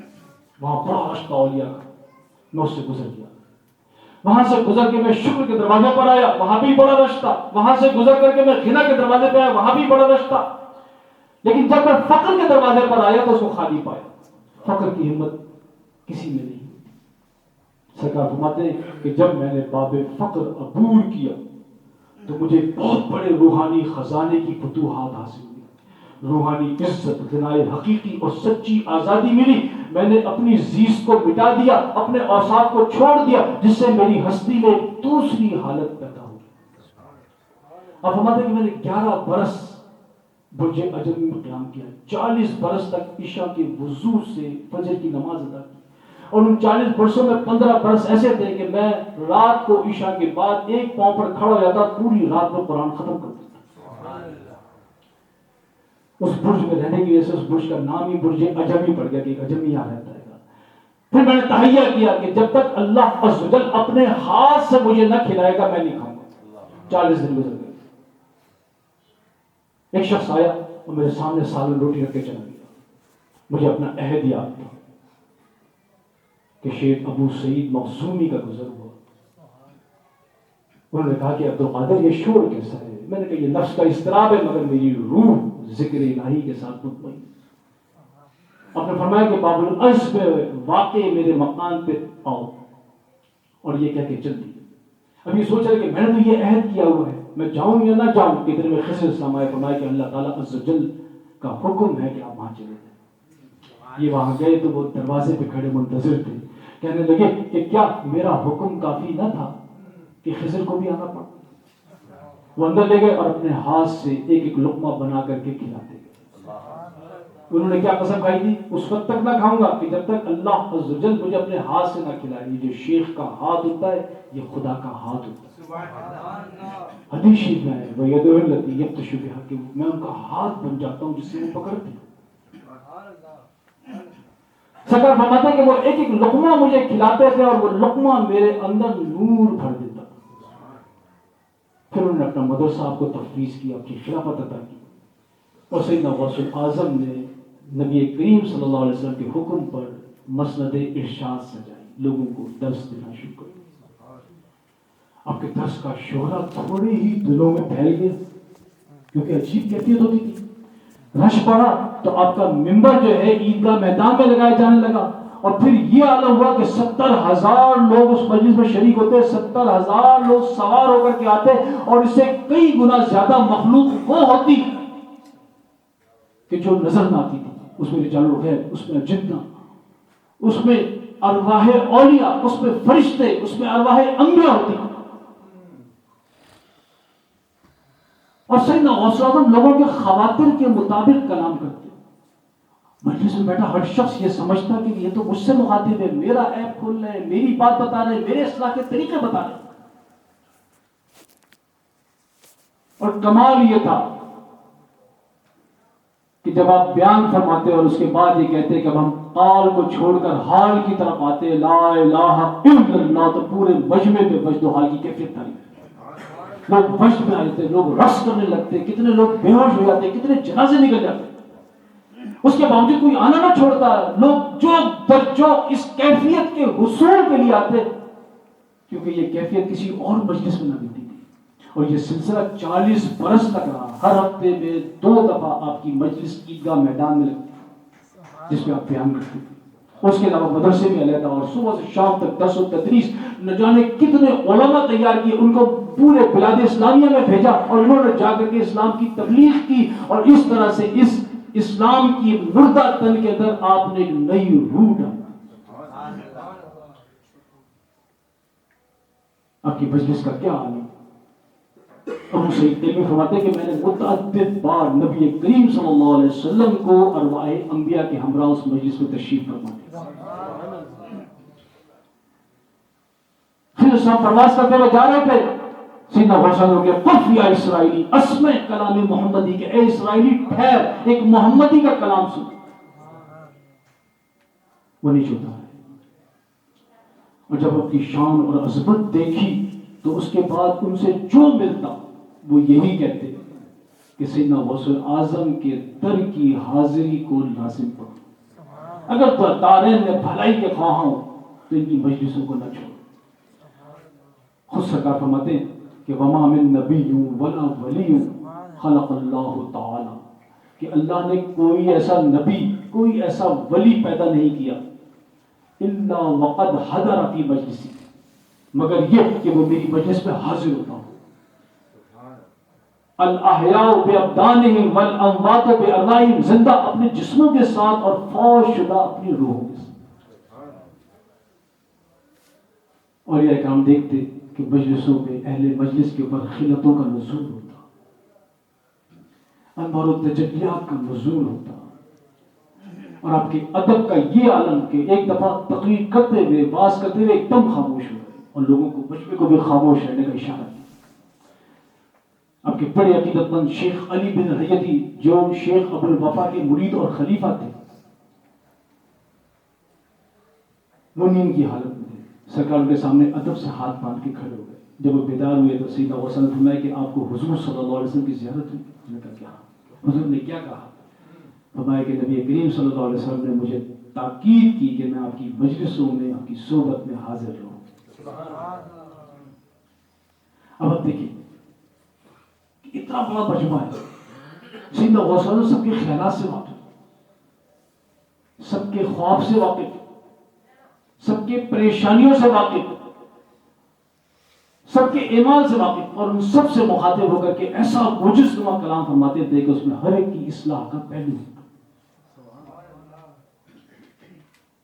وہاں بڑا رشتہ اولیاء کا. میں اس سے گزر گیا. وہاں سے گزر کے میں شکر کے دروازے پر آیا. وہاں بھی بڑا رشتہ. وہاں سے گزر کر کے میں غنا کے دروازے پہ آیا. وہاں بھی بڑا رشتہ. لیکن جب میں فقر کے دروازے پر آیا تو اس کو خالی پایا. فقر کی ہمت کسی میں نہیں. سرکار فرماتے ہیں کہ جب میں نے باب فقر عبور کیا تو مجھے بہت بڑے روحانی خزانے کی فتوحات حاصل ہوئی. روحانی عزت، غنائے حقیقی اور سچی آزادی ملی. میں نے اپنی زیست کو مٹا دیا، اپنے اوصاف کو چھوڑ دیا، جس سے میری ہستی میں دوسری حالت پیدا ہوئی. اب فرماتے ہیں کہ میں نے 11 برس برج عجمی میں قیام کیا. 40 برس تک عشاء کے وضو سے فجر کی نماز ادا کی. اور ان 40 برسوں میں 15 برس ایسے تھے کہ میں رات کو عشاء کے بعد ایک پاؤں پر کھڑا ہو جاتا، پوری رات میں قرآن ختم کر دیتا. اس برج میں رہنے کی وجہ سے اس برج کا نام ہی برج عجمی پڑ گیا کہ ایک عجمی یہاں رہتا ہے. پھر میں نے تہیہ کیا کہ جب تک اللہ عز و جل اپنے ہاتھ سے مجھے نہ کھلائے گا میں نہیں کھاؤں گا. 40 دن گزر گئے. ایک شخص آیا اور میرے سامنے سالن روٹی رکھ کے چلا گیا. مجھے اپنا عہد یاد تھا کہ شیخ ابو سعید مخزومی کا گزر ہوا. انہوں نے کہا کہ عبد القادر یہ شور کیسا ہے؟ میں نے کہا یہ نفس کا اضطراب ہے مگر میری روح ذکر الہی کے ساتھ مطمئن. آپ نے فرمایا کہ باب العرش پہ واقع میرے مکان پہ آؤ اور یہ کہہ کے چل دی. اب یہ سوچ رہے کہ میں نے تو یہ عہد کیا ہوا ہے میں جاؤں یا نہ جاؤں. کہ ادھر میں خضر السلام آئے فرمایا کہ اللہ تعالیٰ عز و جل کا حکم ہے کہ آپ وہاں چلے جائیں. یہ وہاں گئے تو وہ دروازے پہ کھڑے منتظر تھے. کہنے لگے کہ کیا میرا حکم کافی نہ تھا کہ خضر کو بھی آنا پڑا؟ وہ اندر لے گئے اور اپنے ہاتھ سے ایک ایک لقمہ بنا کر کے کھلاتے گئے. انہوں نے کیا قسم کھائی تھی؟ اس وقت تک نہ کھاؤں گا کہ جب تک اللہ عز و جل مجھے اپنے ہاتھ سے نہ کھلائے. یہ جو شیخ کا ہاتھ ہوتا ہے یہ خدا کا ہاتھ ہوتا ہے. حدیث شریف میں ہے وَيَدُعُ الَّتِي يَبْطِشُ بِهَا کہ میں ان کا ہاتھ بن جاتا ہوں جس سے وہ پکڑتے ہیں. سرکار فرماتے ہیں کہ وہ ایک ایک لقمہ مجھے کھلاتے تھے اور وہ لقمہ میرے اندر نور بھر دیتا. پھر انہوں نے اپنا مدرسہ آپ کو تفویض کی، اپنی خلافت عطا کی. اور سیدنا غوث اعظم نے نبی کریم صلی اللہ علیہ وسلم کے حکم پر مسند ارشاد سجائی، لوگوں کو درس دینا شروع کر. آپ کے درس کا شہرا تھوڑے ہی دلوں میں پھیل گیا کیونکہ عجیب کیفیت ہوتی تھی. رش پڑا تو آپ کا ممبر جو ہے عیدگاہ میدان میں لگایا جانے لگا. اور پھر یہ عالم ہوا کہ 70,000 لوگ اس مجلس میں شریک ہوتے، 70,000 لوگ سوار ہو کر کے آتے اور اس سے کئی گنا زیادہ مخلوق وہ ہوتی کہ جو نظر نہ آتی تھی. اس میں رجال الغیب، اس میں جنہ، اس میں ارواح اولیاء، اس میں فرشتے، اس میں ارواح انبیاء ہوتی. اور سیدنا غوث اعظم لوگوں کے خواطر کے مطابق کلام کرتے. مجلس میں بیٹھا ہر شخص یہ سمجھتا کہ یہ تو مجھ سے مخاطب ہے، میرا عیب کھول رہے ہیں، میری بات بتا رہے ہیں، میرے اصلاح کے طریقے بتا رہے ہیں. اور کمال یہ تھا کہ جب آپ بیان فرماتے اور اس کے بعد یہ کہتے کہ اب ہم قال کو چھوڑ کر حال کی طرف آتے، لا الہ الا اللہ، تو پورے مجمع پہ وجد و حال کی کیفیت تاری ہے. لوگ وجد میں آ جاتے، لوگ رقص کرنے لگتے، کتنے لوگ بے ہوش ہو جاتے، کتنے جنازے نکل جاتے. اس کے باوجود کوئی آنا نہ چھوڑتا. لوگ جو درجو اس کیفیت کے حصول کے لیے آتے، کیونکہ یہ کیفیت کسی اور مجلس میں نہ ملتی تھی. اور یہ سلسلہ 40 برس تک رہا. ہر ہفتے میں 2 دفعہ آپ کی مجلس عیدگاہ میدان میں لگتی جس پہ آپ بیان کرتے تھے. اس کے علاوہ مدرسے میں علیحدہ، اور صبح سے شام تک درس و تدریس. نہ جانے کتنے علماء تیار کیے، ان کو پورے بلاد اسلامیہ میں بھیجا اور انہوں نے جا کر کے اسلام کی تبلیغ کی. اور اس طرح سے اس اسلام کی مردہ تن کے اندر آپ نے ایک نئی روح ڈالی. آپ کی مجلس کا کیا حال ہے؟ ابو سعید تیمی فرماتے کہ میں نے متعدد بار نبی کریم صلی اللہ علیہ وسلم کو ارواح انبیاء کے ہمراہ اس مجلس میں تشریف فرما دی. پھر اس ہم پرواز کرتے ہوئے جا رہے تھے، سیدنا غوث ہو گیا، قف یا اسرائیلی، اسمع کلام محمدی، کہ اے اسرائیلی ٹھہر، ایک محمدی کا کلام سن. وہ نہیں چھوٹا ہے. اور جب اپنی شان اور عظمت دیکھی تو اس کے بعد ان سے جو ملتا وہ یہی کہتے کہ سیدنا غوث اعظم کے در کی حاضری کو لازم پڑھو. اگر تو دارین میں بھلائی کے خواہاں ہو تو ان کی مجلسوں کو نہ چھوڑو. خود سرکار فرماتے ہیں کہ وما من نبی ولا ولی خلق اللہ تعالی، کہ اللہ نے کوئی ایسا نبی، کوئی ایسا ولی پیدا نہیں کیا الا وقد حضر فی مجلسی، مگر یہ کہ وہ میری مجلس میں حاضر ہوتا ہوں. الاحیاء بابدانہم والاموات بارواحہم، زندہ اپنے جسموں کے ساتھ اور فوت شدہ اپنی روحوں کے ساتھ. اور یہ کہ ہم دیکھتے کہ مجلسوں میں اہل مجلس کے اوپر خلتوں کا نزول ہوتا، انوار و تجلیات کا نزول ہوتا. اور آپ کے ادب کا یہ عالم کہ ایک دفعہ تقریر کرتے ہوئے، واز کرتے ہوئے ایک دم خاموش ہو گئے اور لوگوں کو مجمع کو بھی خاموش رہنے کا اشارہ کیا. آپ کے بڑے عقیدت مند شیخ علی بن حیدی، جو شیخ ابو الوفا کے مرید اور خلیفہ تھے، وہ نیند کی حالت میں تھے. سرکار کے سامنے ادب سے ہاتھ باندھ کے کھڑے ہو گئے. جب وہ بیدار ہوئے تو سیدنا غوث نے فرمایا کہ آپ کو حضور صلی اللہ علیہ وسلم کی زیارت ہوئی. نے کہا کیا؟ حضور نے کیا کہا؟ فرمایا کہ نبی کریم صلی اللہ علیہ وسلم نے مجھے تاکید کی کہ میں آپ کی مجلسوں میں، آپ کی صحبت میں حاضر رہوں. اب آپ دیکھیں اتنا بڑا مجمع ہے. سیدنا غوث سب کے خیالات سے واقف، سب کے خواب سے واقف، سب کے پریشانیوں سے واقف، سب کے اعمال سے واقف، اور ان سب سے مخاطب ہو کر کے ایسا موجز نما کلام فرماتے تھے کہ اس میں ہر ایک کی اصلاح کا پہلو.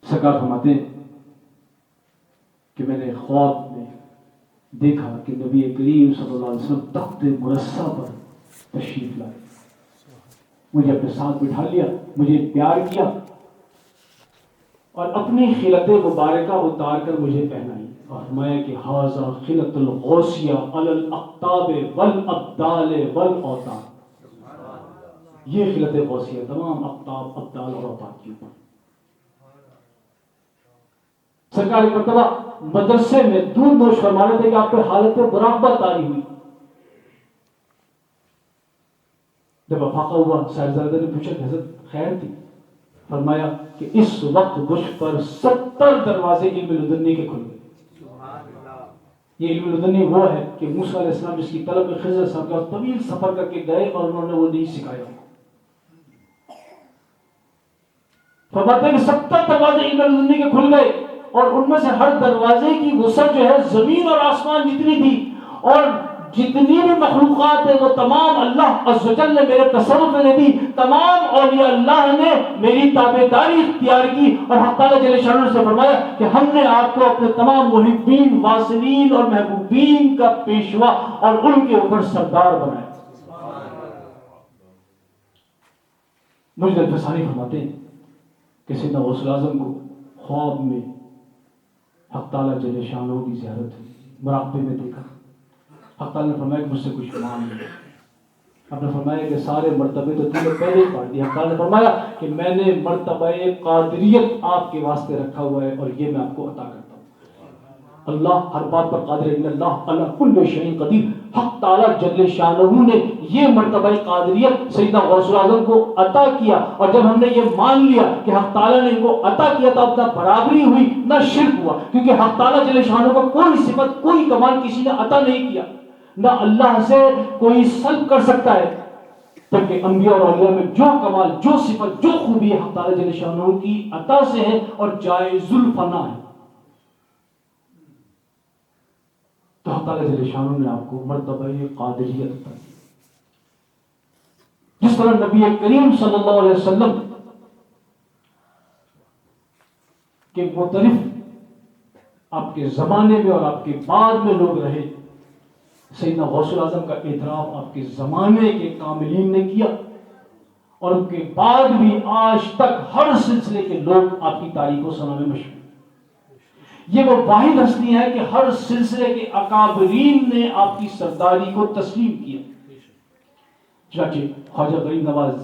سرکار فرماتے ہیں کہ میں نے خواب میں دیکھا کہ نبی کریم صلی اللہ علیہ وسلم تخت مرصع پر تشریف لائے، مجھے اپنے ساتھ بٹھا لیا، مجھے پیار کیا اور اپنی خلت مبارکہ اتار کر مجھے پہنائی. اور فرمایا کہ ھذا خلت الغوثیہ علی الاقطاب والابدال والاوتاد، یہ خلت غوثیہ تمام اقطاب، ابدال اور اوتاد کے اوپر. سرکار ایک مرتبہ مدرسے میں دور دوش فرما رہے تھے کہ آپ پہ حالت مراقبہ طاری ہوئی. جب افاقہ ہوا صاحبزادہ نے پوچھا کہ حضرت خیر تھی؟ فرمایا کہ اس وقت مجھ پر 70 دروازے علم لدنی کے کھل گئے. یہ علم لدنی وہ ہے کہ موسیٰ علیہ السلام جس کی طلب میں خضر صاحب کے پاس طویل سفر کر کے گئے اور انہوں نے وہ نہیں سکھایا. فرماتے ہیں کہ 70 دروازے علم لدنی کے کھل گئے اور ان میں سے ہر دروازے کی وسعت جو ہے زمین اور آسمان جتنی تھی، اور جتنی بھی مخلوقات ہیں وہ تمام اللہ عز و جل نے میرے تصرف میں دی. تمام اولیاء اللہ نے میری تابعداری اختیار کی اور حق تعالیٰ جل شانہ سے فرمایا کہ ہم نے آپ کو اپنے تمام محبین، واصلین اور محبوبین کا پیشوا اور ان کے اوپر سردار بنایا. مجھے الفسانی فرماتے ہیں کہ سیدنا غوث اعظم کو خواب میں حق تعالیٰ جل شانہ کی زیارت ہوئی، مراقبے میں دیکھا. حق تعالیٰ نے فرمایا کہ مجھ سے کچھ مانگ لو. آپ نے فرمایا کہ سارے مرتبے تو تم نے پہلے ہی پڑھ دیا. حق تعالیٰ نے فرمایا کہ میں نے مرتبہ قادریت آپ کے واسطے رکھا ہوا ہے اور یہ میں آپ کو عطا کرتا ہوں. اللہ ہر بات پر قادر ہے. ان اللہ علی کل شیء قدیر. حق تعالیٰ جل شانہ نے یہ مرتبہ قادریت سیدنا غوث اعظم کو عطا کیا, اور جب ہم نے یہ مان لیا کہ حق تعالیٰ نے ان کو عطا کیا تو اب نہ برابری ہوئی نہ شرک ہوا, کیونکہ حق تعالیٰ جل شانہ کو کوئی صفت کوئی کمال کسی نے عطا نہیں کیا, نہ اللہ سے کوئی سلب کر سکتا ہے. جبکہ انبیاء اور اولیاء میں جو کمال جو صفت جو خوبی حق تعالیٰ جل شانہ کی عطا سے ہے اور جائز الفنا ہے. تو حق تعالیٰ جل شانہ نے آپ کو مرتبہ قادریت عطا کی. جس طرح نبی کریم صلی اللہ علیہ وسلم کے مختلف آپ کے زمانے میں اور آپ کے بعد میں لوگ رہے, سیدنا غوث اعظم کا اعتراف آپ کے زمانے کے کاملین نے کیا, اور ان کے بعد بھی آج تک ہر سلسلے کے لوگ آپ کی تاریخ و سنا میں مشہور. یہ وہ واحد ہستی ہے کہ ہر سلسلے کے اکابرین نے آپ کی سرداری کو تسلیم کیا. چنانچہ خواجہ غریب نواز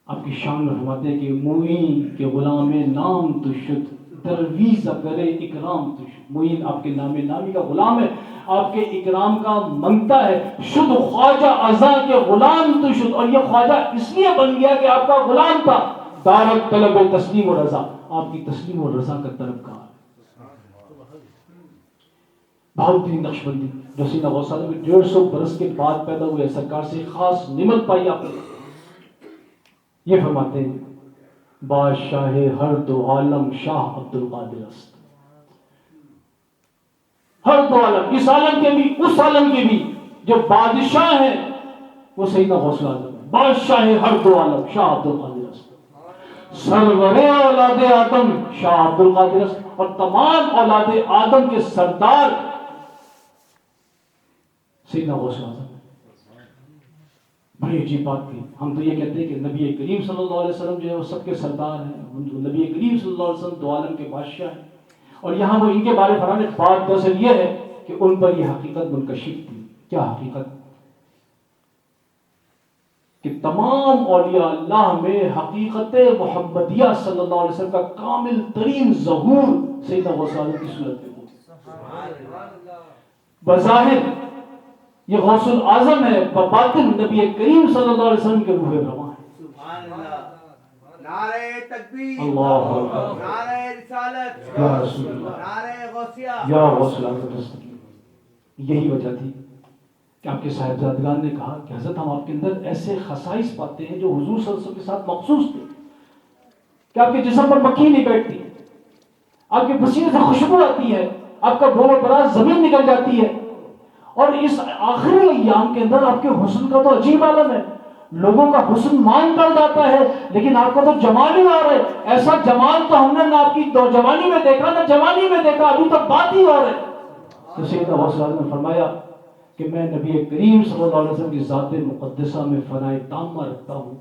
آپ کی شان میں فرماتے ہیں کہ معین کے غلام نام تو شد درویز کرے اکرام تو شد. معین آپ کے نام نامی کا غلام ہے, آپ کے اکرام کا منگتا ہے. شد خواجہ ازاں کے غلام تو شد, اور یہ خواجہ اس لیے بن گیا کہ آپ کا غلام تھا. دارت طلب تسلیم و رضا, آپ کی تسلیم و رضا کا طلبگار. بہاؤالدین نقشبندی جو سیدنا غوث اعظم کے 150 برس کے بعد پیدا ہوئے, سرکار سے خاص نعمت پائی آپ نے. یہ فرماتے ہیں بادشاہ ہر دو عالم شاہ عبد القادر است. ہر دو عالم, اس عالم کے بھی اس عالم کے بھی جو بادشاہ ہیں وہ سیدنا غوث اعظم ہے. بادشاہ ہر دو عالم شاہ عبد القادر است. سرور اولاد آدم شاہ عبد القادر است, اور تمام اولاد آدم کے سردار سیدنا غوث اعظم. بڑی عجیب بات تھی. ہم تو یہ کہتے ہیں کہ نبی کریم صلی اللہ علیہ وسلم جو ہے وہ سب کے سردار ہیں, نبی کریم صلی اللہ علیہ وسلم دو عالم کے بادشاہ ہیں, اور یہاں وہ ان کے بارے فرمانے. بات دراصل یہ ہے کہ ان پر یہ حقیقت منکشف تھی. کیا حقیقت؟ کہ تمام اولیاء اللہ میں حقیقت محمدیہ صلی اللہ علیہ وسلم کا کامل ترین ظہور سیدنا غوث اعظم کی صورت میں ہو. بظاہر یہ غوث الاعظم ہے, بباطن نبی کریم صلی اللہ علیہ وسلم کے روح رواں ہے. نعرہ تکبیر, اللہ اکبر, نعرہ رسالت, یا رسول اللہ, نعرہ غوثیہ, یا غوث الاعظم. یہی وجہ تھی کہ آپ کے صاحبزادگان نے کہا کہ حضرت ہم آپ کے اندر ایسے خصائص پاتے ہیں جو حضور صلی اللہ علیہ وسلم کے ساتھ مخصوص تھے, کہ آپ کے جسم پر مکھی نہیں بیٹھتی, آپ کے پسینے سے خوشبو آتی ہے, آپ کا بول و براز زمین نکل جاتی ہے, اور اس آخری ایام کے اندر آپ کے حسن کا تو عجیب عالم ہے. لوگوں کا حسن مان کر جاتا ہے, لیکن آپ کا تو جمال ہی اور ہے. ایسا جمال تو ہم نے نہ آپ کی نوجوانی میں دیکھا نہ جوانی میں دیکھا, ابھی تو بات ہی اور ہے. تو سیدنا غوث اعظم نے فرمایا کہ میں نبی کریم صلی اللہ علیہ وسلم کی ذات مقدسہ میں فنائے تامہ رکھتا ہوں.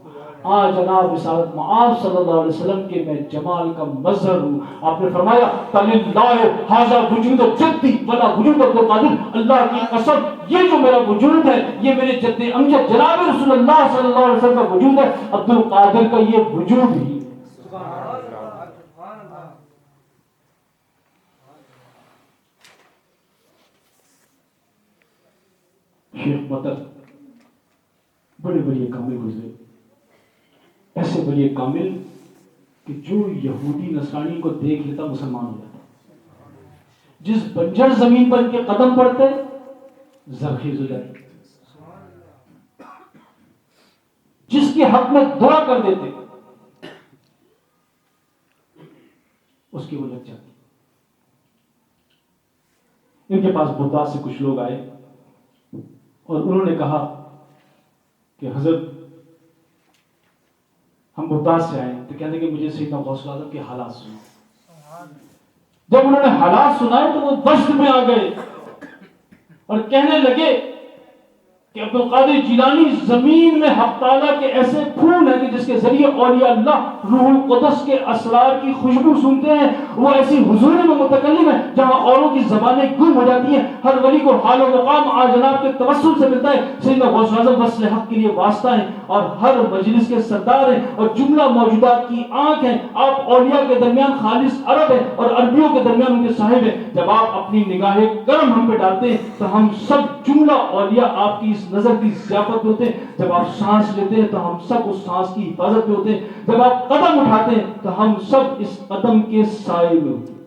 آج جناب رسالت معاذ صلی اللہ علیہ وسلم کے میں جمال کا مظہر ہوں. آپ نے فرمایا تللہ ھذا وجود جدی ولا وجود عبد القادر, اللہ کی قسم یہ جو میرا وجود ہے یہ میرے جد امجد جناب رسول اللہ صلی اللہ علیہ وسلم کا وجود ہے, عبد القادر کا یہ وجود ہی. شیخ مطر بڑے بڑے کامل گزرے, ایسے بڑے کامل کہ جو یہودی نصرانی کو دیکھ لیتا مسلمان ہو جاتا. جس بنجر زمین پر ان کے قدم پڑتے زرخیز ہو جاتے, جس کے حق میں دعا کر دیتے اس کی وہ لگ جاتی. ان کے پاس بغداد سے کچھ لوگ آئے اور انہوں نے کہا کہ حضرت ہم بغداد سے آئے, تو کہتے کہ مجھے سیدنا غوث اعظم کے حالات سنو. جب انہوں نے حالات سنائے تو وہ دشت میں آ گئے اور کہنے لگے کہ عبدالقادر جیلانی زمین میں حق تعالیٰ کے ایسے پھول ہیں کہ جس کے ذریعے اولیاء اللہ روح القدس کے اسرار کی خوشبو سنتے ہیں. وہ ایسی حضوری میں متکلم ہے جہاں اوروں کی زبانیں گم ہو جاتی ہیں. ہر ولی کو حال و مقام آج جناب کے توسل سے ملتا ہے. سیدنا غوث اعظم وصل حق کے لیے واسطہ ہیں اور ہر مجلس کے سردار ہیں اور جملہ موجودات کی آنکھ ہیں. آپ اولیاء کے درمیان خالص عرب ہیں اور عربیوں کے درمیان ان کے صاحب ہیں. جب آپ اپنی نگاہ کرم ہم پہ ڈالتے ہیں تو ہم سب جملہ اولیاء آپ کی اس نظر کی ضیافت میں ہوتے ہیں. جب آپ سانس لیتے ہیں تو ہم سب اس سانس کی حفاظت میں ہوتے ہیں. جب آپ قدم اٹھاتے ہیں تو ہم سب اس قدم کے سائے میں ہوتے ہیں.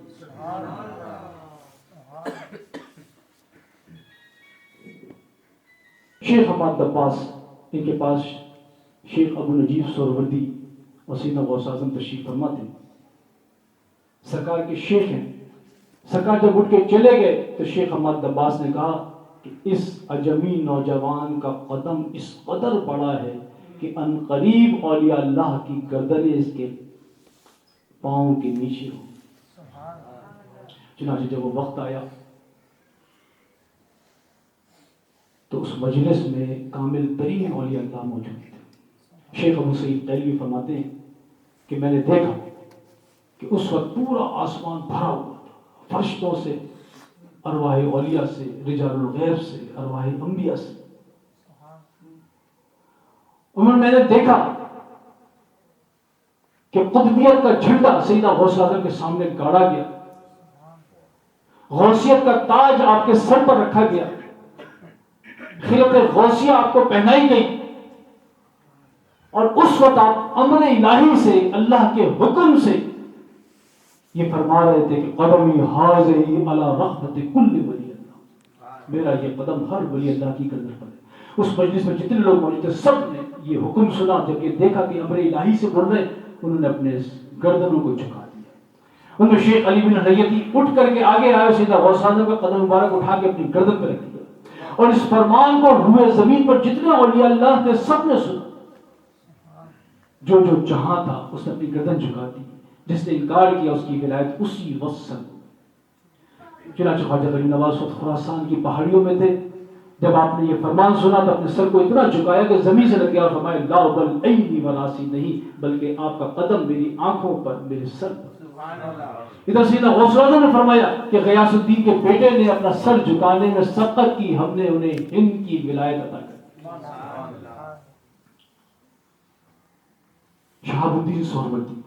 شیخ حماد دباس، ان کے پاس شیخ ابو نجیب سہروردی اور سیدنا غوث اعظم تشریف فرما تھے. سرکار کے شیخ ہیں. سرکار جب اٹھ کے چلے گئے تو شیخ حماد دباس نے کہا کہ اس عجمی نوجوان کا قدم اس قدر بڑا ہے کہ ان قریب اولیاء اللہ کی گردنیں اس کے پاؤں کے نیچے ہو. چنانچہ جب وہ وقت آیا تو اس مجلس میں کامل ترین اولیاء اللہ موجود تھے. شیخ ابو سعید قیلوی فرماتے ہیں کہ میں نے دیکھا کہ اس وقت پورا آسمان بھرا ہوا تھا فرشتوں سے، ارواح اولیاء سے، رجال الغیب سے، ارواح انبیاء سے. اور میں نے دیکھا کہ قطبیت کا جھنڈا سیدنا غوث اعظم کے سامنے گاڑا گیا، غوثیت کا تاج آپ کے سر پر رکھا گیا، خلعت غوثیہ آپ کو پہنائی گئی. اور اس وقت آپ امر الہی سے، اللہ کے حکم سے یہ فرما رہے تھے کہ قدمی حاضری علی رغبت کل ولی اللہ، میرا یہ قدم ہر ولی اللہ کی گردن پر ہے. اس مجلس میں جتنے لوگ موجود تھے سب نے یہ حکم سنا. جب یہ دیکھا کہ امر الہی سے بول رہے، انہوں نے اپنے گردنوں کو جھکا دیا. ان میں شیخ علی بن حیتی اٹھ کر کے آگے آئے، سیدھا غوث اعظم کا قدم مبارک اٹھا کے اپنی گردن پہ رکھ دیا. اور اس فرمان کو روئے زمین پر جتنے اولیاء اللہ تھے سب نے سنا. جو جو جہاں تھا اس نے اپنی گردن جھکا دی. جس نے انکار کیا اس کی ولایت اسی وقت سے. چنانچہ خواجہ غریب نواز خود خراسان کی پہاڑیوں میں تھے. جب آپ نے یہ فرمان سنا تو اپنے سر کو اتنا جھکایا کہ زمین سے لگ گیا اور فرمایا لا بل عینی وراسی، نہیں بلکہ آپ کا قدم میری آنکھوں پر، میرے سر پر. ادھر سیدنا غوث اعظم نے فرمایا کہ غیاث الدین کے بیٹے نے اپنا سر جھکانے میں سبقت کی، ہم نے انہیں ہند کی ولایت عطا کر. شہاب الدین سہروردی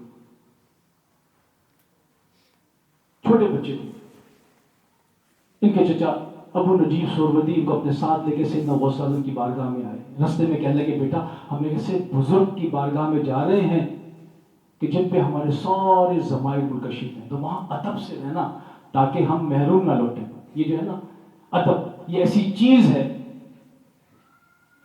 چھوٹے بچے تھے. ان کے چچا ابو نجیب سہروردی ان کو اپنے ساتھ لے کے سیدنا غوث اعظم کی بارگاہ میں آئے. رستے میں کہنے لگے بیٹا ہم ایک ایسے بزرگ کی بارگاہ میں جا رہے ہیں کہ جن پہ ہمارے سارے ضمائر منکشف ہیں، تو وہاں ادب سے رہنا تاکہ ہم محروم نہ لوٹیں. یہ جو ہے نا ادب، یہ ایسی چیز ہے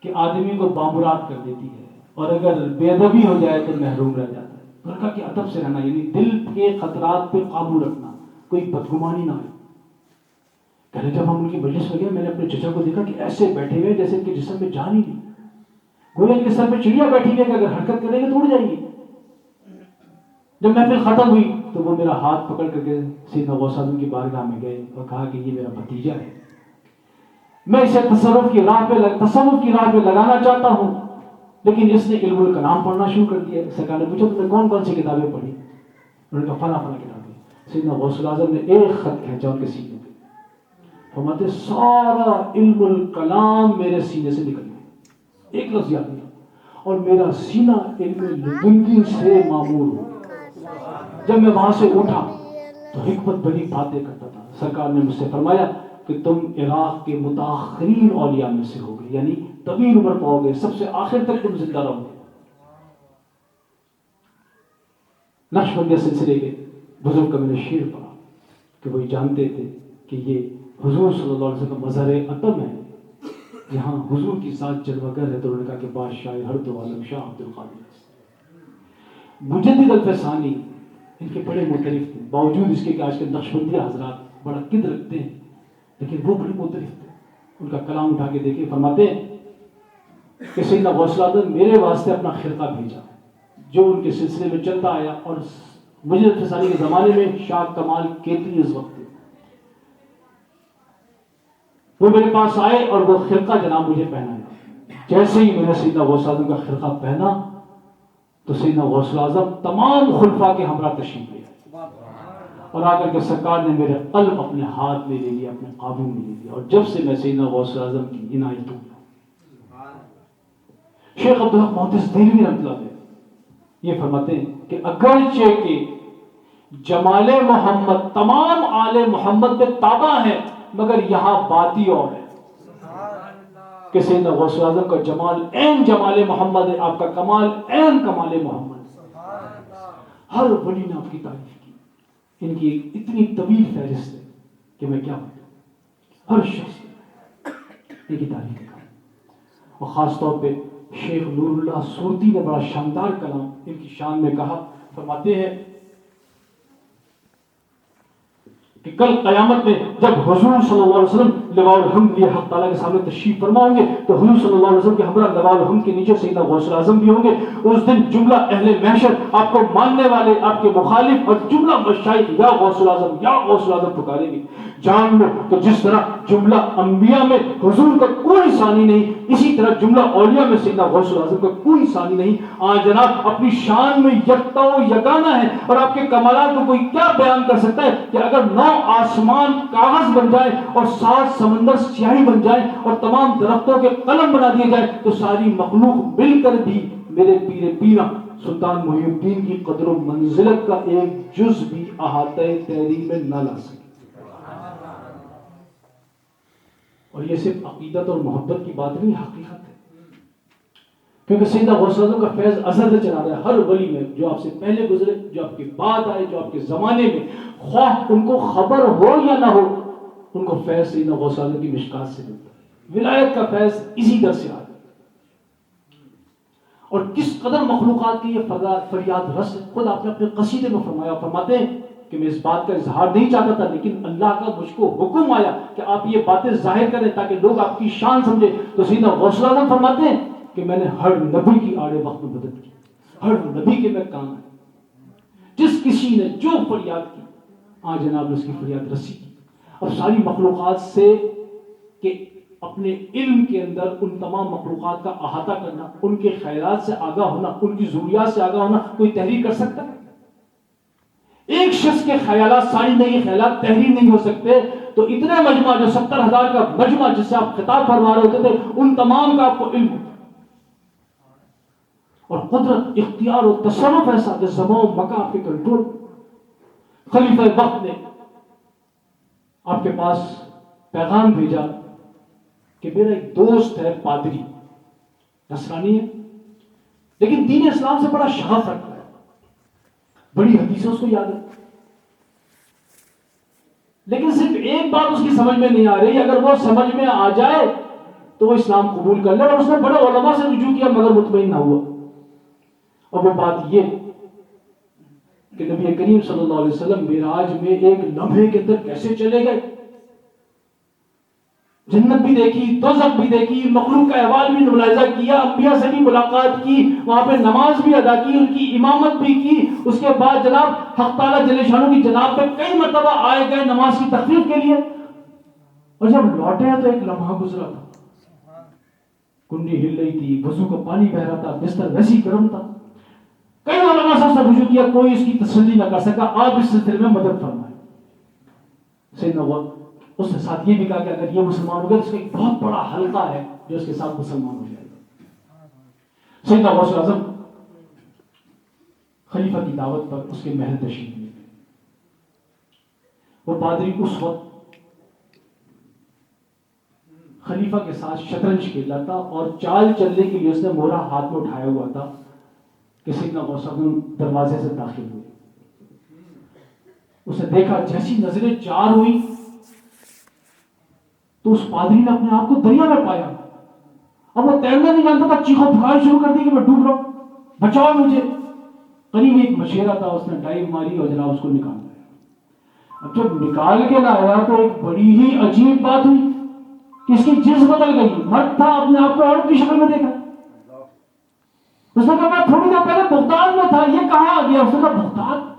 کہ آدمی کو بامراد کر دیتی ہے اور اگر بے ادبی ہو جائے تو محروم رہ جاتا ہے. تو کہا کہ ادب سے رہنا یعنی دل کے خطرات پہ قابو رکھنا، کوئی بدگمانی نہ ہو. کہنے جب ہم ان کی مجلس میں گئے میں نے اپنے چچا کو دیکھا کہ ایسے بیٹھے ہوئے جیسے ان کے جسم میں جان ہی نہیں، گویا ان کے سر پہ چڑیا بیٹھی ہوئی کہ اگر حرکت کریں گے تو اڑ جائیں گے. جب محفل ختم ہوئی تو وہ میرا ہاتھ پکڑ کر کے سیدنا غوث اعظم کی بارگاہ میں گئے اور کہا کہ یہ میرا بھتیجا ہے، میں اسے تصوف کی راہ پہ لگانا چاہتا ہوں، لیکن اس نے علم الکلام پڑھنا شروع کر دیا. سرکار نے پوچھا تم نے کون کون سی کتابیں پڑھی؟ انہوں نے کہا فلاں فلاں کتابیں. سیدنا غوث اعظم نے ایک خط کھینچا ان کے سینے پہ، فرماتے سارا علم الکلام میرے سینے سے نکل گیا، ایک لفظ یاد نہیں، اور میرا سینہ علم لدنی سے معمور ہو. جب میں وہاں سے اٹھا تو حکمت بڑی باتیں کرتا تھا. سرکار نے مجھ سے فرمایا کہ تم عراق کے متاخرین اولیاء میں سے ہوگے، یعنی طویل عمر پاؤ گے، سب سے آخر تک تم زندہ رہو گے. نقشبندیہ سلسلے کے بزرگ کا میں نے شعر پڑھا کہ وہی جانتے تھے کہ یہ حضور صلی اللہ علیہ وسلم کا مظہر ادب ہے، یہاں حضور کی ذات جلوگر ہے. تو انہوں نے کہا کہ بادشاہ ہر دو عالم شاہ عبد القادر مجدد الفسانی ان کے بڑے مختلف تھے، باوجود اس کے کہ آج کے نقشبندیہ حضرات بڑا قد رکھتے ہیں لیکن وہ بڑے مختلف تھے. ان کا کلام اٹھا کے دیکھیں، فرماتے ہیں کہ سیدنا غوث اعظم میرے واسطے اپنا خرقہ بھیجا جو ان کے سلسلے میں چلتا آیا، اور مجدد الفسانی کے زمانے میں شاہ کمال کیتلی اس وقت تھے. وہ میرے پاس آئے اور وہ خرقہ جناب مجھے پہنایا. جیسے ہی میں نے سیدنا غوث اعظم کا خرقہ پہنا تو سیدنا غوث اعظم تمام خلفاء کے ہمراہ تشریف لے آئے اور آ کر کے سرکار نے میرے قلب اپنے ہاتھ میں لے لیا, اپنے قابو میں لے لیا, اور جب سے میں سیدنا غوث اعظم کی عنایتوں میں. شیخ عبدالحق محدث دہلوی رحمۃ اللہ علیہ یہ فرماتے ہیں کہ اگرچہ کہ جمال محمد تمام آل محمد میں تابع ہے مگر یہاں باتی اور ہے کہ سیدنا غوث اعظم کا جمال عین جمال محمد ہے, آپ کا کمال عین کمال محمد. ہر ولی نے آپ کی تعریف کی, ان کی اتنی طویل فہرست ہے کہ میں کیا بتاؤں. ہر شخص ان کی تعریف کرا, اور خاص طور پہ شیخ نور اللہ سورتی نے بڑا شاندار کلام ان کی شان میں کہا. فرماتے ہیں کہ کل قیامت میں جب حضور صلی اللہ علیہ وسلم لواء الحمد لیے حق تعالیٰ کے سامنے تشریف فرما ہوں گے تو حضور صلی اللہ علیہ وسلم کے ہمراہ لواء الحمد کے نیچے سیدنا غوث اعظم بھی ہوں گے. اس دن جملہ اہل محشر آپ کو ماننے والے, آپ کے مخالف اور جملہ مشائخ یا غوث اعظم یا غوث اعظم پکاریں گے. جان لو کہ جس طرح جملہ انبیاء میں حضور کا کوئی ثانی نہیں, اسی طرح جملہ اولیاء میں سیدنا غوث اعظم کا کوئی ثانی نہیں. جناب اپنی شان میں یکتا و یگانہ ہے, اور آپ کے کمالات کو کوئی کیا بیان کر سکتا ہے کہ اگر 9 آسمان کاغذ بن جائے اور 7 سمندر سیاہی بن جائے اور تمام درختوں کے قلم بنا دیے جائے تو ساری مخلوق مل کر بھی میرے پیر پیرا سلطان محی الدین کی قدر و منزلت کا ایک جز بھی احاطہ تحریر میں نہ لا سکے. اور یہ صرف عقیدت اور محبت کی بات نہیں, حقیقت ہے. کیونکہ سیدنا غوث اعظم کا فیض ازل سے چلا رہا ہے ہر ولی میں, جو آپ سے پہلے گزرے, جو آپ کے بعد آئے, جو آپ کے زمانے میں, خواہ ان کو خبر ہو یا نہ ہو, ان کو فیض سیدنا غوث اعظم کی مشکات سے ملتا ہے. ولایت کا فیض اسی در سے آتا ہے. اور کس قدر مخلوقات کی یہ فریاد رس ہے. خود آپ نے اپنے قصیدے میں فرمایا, فرماتے ہیں کہ میں اس بات کا اظہار نہیں چاہتا تھا لیکن اللہ کا مجھ کو حکم آیا کہ آپ یہ باتیں ظاہر کریں تاکہ لوگ آپ کی شان سمجھے. تو سیدنا غوث اعظم فرماتے ہیں کہ میں نے ہر نبی کی آڑے وقت میں مدد کی, ہر نبی کے میں کام آئے. جس کسی نے جو فریاد کی جناب نے اس کی فریاد رسی کی. اور ساری مخلوقات سے کہ اپنے علم کے اندر ان تمام مخلوقات کا احاطہ کرنا, ان کے خیالات سے آگاہ ہونا, ان کی ضروریات سے آگاہ ہونا, کوئی تحریر کر سکتا ہے؟ ایک شخص کے خیالات ساری نئی خیالات تحریر نہیں ہو سکتے. تو اتنے مجمع جو 70,000 کا مجمع جس سے آپ خطاب فرما رہے ہوتے تھے, ان تمام کا آپ کو علم اور قدرت, اختیار و تصرف ایسا کہ زمان و مکان آپ کے کنٹرول. خلیفہ وقت نے آپ کے پاس پیغام بھیجا کہ میرا ایک دوست ہے پادری, نصرانی ہے لیکن دین اسلام سے بڑا شغف رکھتا ہے, بڑی حدیثیں اس کو یاد ہے, لیکن صرف ایک بات اس کی سمجھ میں نہیں آ رہی. اگر وہ سمجھ میں آ جائے تو وہ اسلام قبول کر لے. اور اس نے بڑے علماء سے رجوع کیا مگر مطمئن نہ ہوا. اور وہ بات یہ کہ نبی کریم صلی اللہ علیہ وسلم معراج میں ایک لمحے کے اندر کیسے چلے گئے, جنت بھی دیکھی, دوزخ بھی دیکھی, مخلوق کا احوال بھی ملاحظہ کیا, انبیاء سے بھی ملاقات کی, وہاں پہ نماز بھی ادا کی, ان کی امامت بھی کی. اس کے بعد جناب حق تعالیٰ جل شانہ کی جناب پہ کئی مرتبہ آئے گئے نماز کی تخفیف کے لیے. اور جب لوٹے تو ایک لمحہ گزرا تھا, کنڈی ہل رہی تھی, وضو کا پانی بہ رہا تھا, بستر ویسی گرم تھا. کئی علماء سے رجوع کیا, کوئی اس کی تسلی نہ کر سکا. آپ اس سلسلے میں مدد فرمائیں. سیدنا اس نے ساتھ یہ بھی کہا کہ اگر یہ مسلمان ہو گیا تو اس کا ایک بہت بڑا حلقہ ہے جو اس کے ساتھ مسلمان ہو جائے گا. سیدنا غوث اعظم خلیفہ کی دعوت پر اس کے محل تشریف لے گئے. وہ پادری اس وقت خلیفہ کے ساتھ شطرنج کھیلا تھا اور چال چلنے کے لیے اس نے مورا ہاتھ میں اٹھایا ہوا تھا کہ سیدنا غوث اعظم دروازے سے داخل ہوئے. اس نے دیکھا, جیسی نظریں چار ہوئی تو اس پادری نے اپنے آپ کو دریا میں پایا. اب وہ تیرنا نہیں جانتا تھا, چیخو پھکار شروع کر دی کہ میں ڈوب رہا ہوں, بچاؤ مجھے. قریب ایک مشیرہ تھا, اس نے ڈائیو ماری اور جناب اس کو نکال لایا. اب جب نکال کے لایا تو ایک بڑی ہی عجیب بات ہوئی کہ اس کی جنس بدل گئی. مرد تھا, اپنے آپ کو عورت کی شکل میں دیکھا. اس نے کہا میں تھوڑی دیر پہلے بغداد میں تھا, یہ کہاں آ گیا؟ اس نے کہا بغداد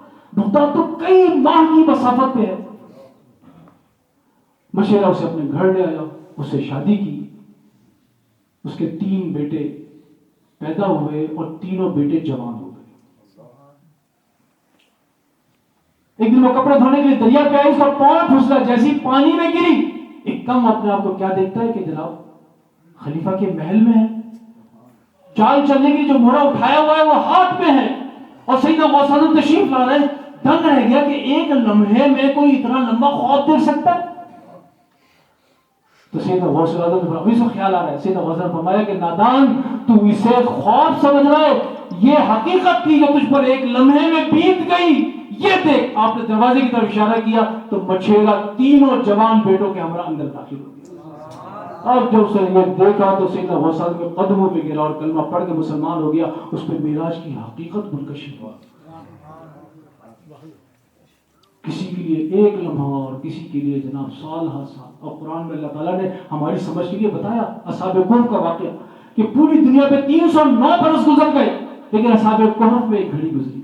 تو کئی ماہ کی مسافت پہ ہے. مشیرہ اسے اپنے گھر لے آیا, اس سے شادی کی، اس کے 3 بیٹے پیدا ہوئے اور تینوں بیٹے جوان ہو گئے۔ ایک دن وہ کپڑے دھونے کے لیے دریا پہ آئی، اس کا پاؤں پھسلا، جیسی پانی میں گری، ایک دم اپنے آپ کو کیا دیکھتا ہے کہ جناب خلیفہ کے محل میں ہے، چال چلنے کی جو موڑا اٹھایا ہوا ہے وہ ہاتھ میں ہے، اور سیدنا غوث اعظم تشریف لا رہے ہیں۔ دنگ رہ گیا کہ ایک لمحے میں کوئی اتنا لمبا خواب دیکھ سکتا ہے؟ تو سیدنا غوث اعظم نے ابھی سے خیال آ رہا ہے، سیدنا غوث اعظم نے فرمایا کہ نادان، تو اسے خواب سمجھ رہا ہے، یہ حقیقت تھی جو تجھ پر ایک لمحے میں بیت گئی۔ یہ دیکھ، آپ نے دروازے کی طرف اشارہ کیا تو مچھیرا تینوں جوان بیٹوں کے ہمراہ اندر داخل ہو گیا۔ اب جب اس نے یہ دیکھا تو سیدنا غوث اعظم کے قدموں پہ گرا اور کلمہ پڑھ کے مسلمان ہو گیا۔ اس پہ معراج کی حقیقت منکشف ہوا۔ کسی کے لیے ایک لمحہ اور کسی کے لیے جناب سال ہر سال۔ اور قرآن میں اللہ تعالیٰ نے ہماری سمجھ کے لیے بتایا اصحاب کہف کا واقعہ کہ پوری دنیا پہ 309 برس گزر گئے لیکن اصحاب کہف میں ایک گھڑی گزری۔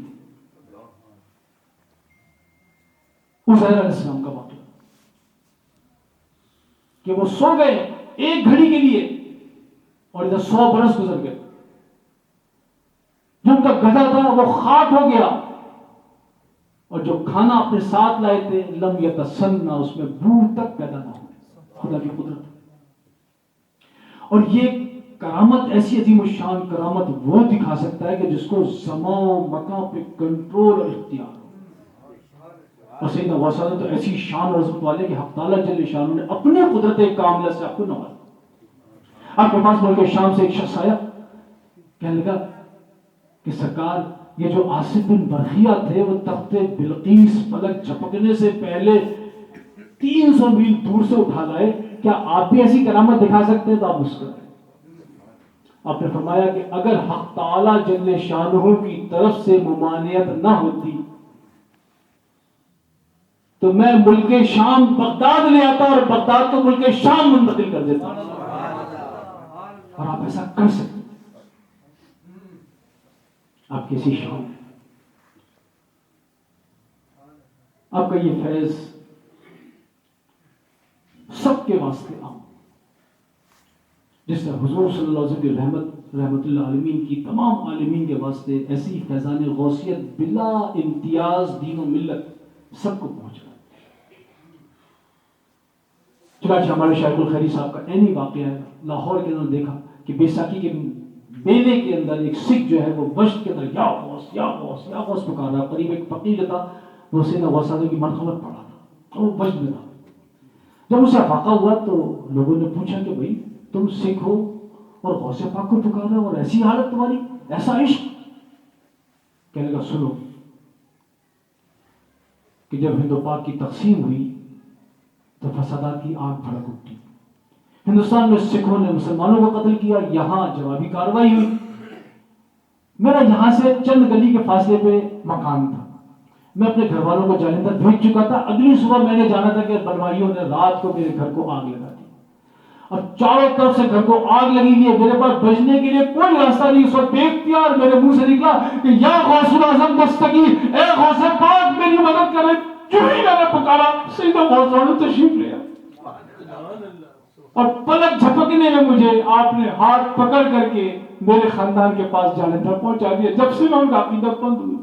عزیر علیہ السلام کا واقعہ کہ وہ سو گئے ایک گھڑی کے لیے اور ادھر 100 برس گزر گئے۔ جو ان کا گدھا تھا وہ خاک ہو گیا، اور جو کھانا اپنے ساتھ لائے تھے لم یتسنہ، اس میں بو تک پیدا نہ ہو۔ خدا کی قدرت۔ اور یہ کرامت ایسی عظیم الشان کرامت وہ دکھا سکتا ہے کہ جس کو زمان و مکان پہ کنٹرول اور اختیار ہو۔ اور سیدنا غوث اعظم تو ایسی شان اور عظمت والے کہ حق تعالیٰ جل شانہ نے اپنے قدرت کاملہ سے آپ کو نوازا۔ آپ کے پاس ملک شام سے ایک شخص آیا، کہنے لگا کہ سرکار یہ جو آصف بن برخیہ تھے وہ تخت بلقیس پلک جھپکنے سے پہلے 300 میل دور سے اٹھا لائے، کیا آپ بھی ایسی کرامت دکھا سکتے ہیں؟ تو آپ مسکرائے۔ آپ نے فرمایا کہ اگر حق تعالیٰ جل شانہ کی طرف سے ممانعت نہ ہوتی تو میں ملک شام بغداد لے آتا اور بغداد کو ملک شام منتقل کر دیتا، اور آپ ایسا کر سکتے۔ آپ کیسی شان ہے، آپ کا یہ فیض سب کے واسطے عام، جس طرح حضور صلی اللہ علیہ وسلم کی رحمت اللہ عالمین کی تمام عالمین کے واسطے ایسی فیضان غوثیت بلا امتیاز دین و ملت سب کو پہنچ رہا ہے۔ چنانچہ ہمارے شیخ الخیری صاحب کا عینی واقعہ ہے، لاہور کے اندر دیکھا کہ بیساکھی کے بیلے کے اندر ایک سکھ جو ہے وہ بشت کے اندر یا غوث یا غوث یا غوث پکار رہا۔ قریب ایک فقیر تھا، وہ سیدنا غوث اعظم کی مرحمت پڑھا تھا، وہ بشت میں تھا۔ جب اسے افاقہ ہوا تو لوگوں نے پوچھا کہ بھائی تم سکھ ہو اور غوث پاک کو پکار رہے ہو اور ایسی حالت تمہاری، ایسا عشق؟ کہنے لگا سنو کہ جب ہند و پاک کی تقسیم ہوئی تو فسادات کی آگ بھڑک اٹھی۔ ہندوستان میں سکھوں نے مسلمانوں کو قتل کیا، یہاں جوابی کارروائی ہوئی۔ میرا یہاں سے چند گلی کے فاصلے پہ مکان تھا، میں اپنے گھر والوں کو جالندھر بھیج چکا تھا۔ اگلی صبح میں نے جانا تھا کہ بلوائیوں نے رات کو میرے گھر کو آگ لگا دی، اور چاروں طرف سے گھر کو آگ لگی ہوئی ہے، میرے پاس بچنے کے لیے کوئی راستہ نہیں۔ اس وقت بے اختیار میرے منہ سے نکلا کہ یا غوث الاعظم دستگیر، اے غوث پاک میری مدد کرے۔ جو ہی میں نے پکارا سیدھا غوث اعظم تشریف لے آیا، اور پلک جھپکنے میں مجھے آپ نے ہاتھ پکڑ کر کے میرے خاندان کے پاس جالندھر پہنچا دیا۔ جب سے میں ان کا عقیدہ بند ہوں۔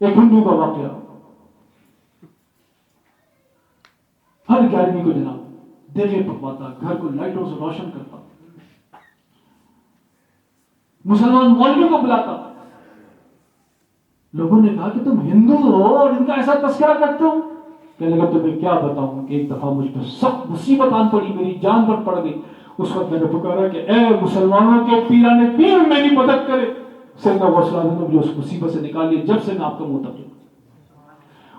ایک ہندو کا واقعہ، ہر 11ویں کو جناب دیگے پکواتا، گھر کو لائٹوں سے روشن کرتا، مسلمان مولوی کو بلاتا۔ لوگوں نے کہا کہ تم ہندو ہو اور ان کا ایسا تذکرہ کرتے ہو؟ کہنے لگا تمہیں کیا بتاؤں کہ ایک دفعہ مجھ پر سخت مصیبت آن پڑی، میری جان پر پڑ گئی۔ اس وقت میں نے پکارا کہ اے مسلمانوں کے پیرانے پیر میری مدد کرے۔ سیدنا غوث اعظم نے مجھے اس مصیبت سے نکال لیا۔ جب سے میں آپ کا منتقل،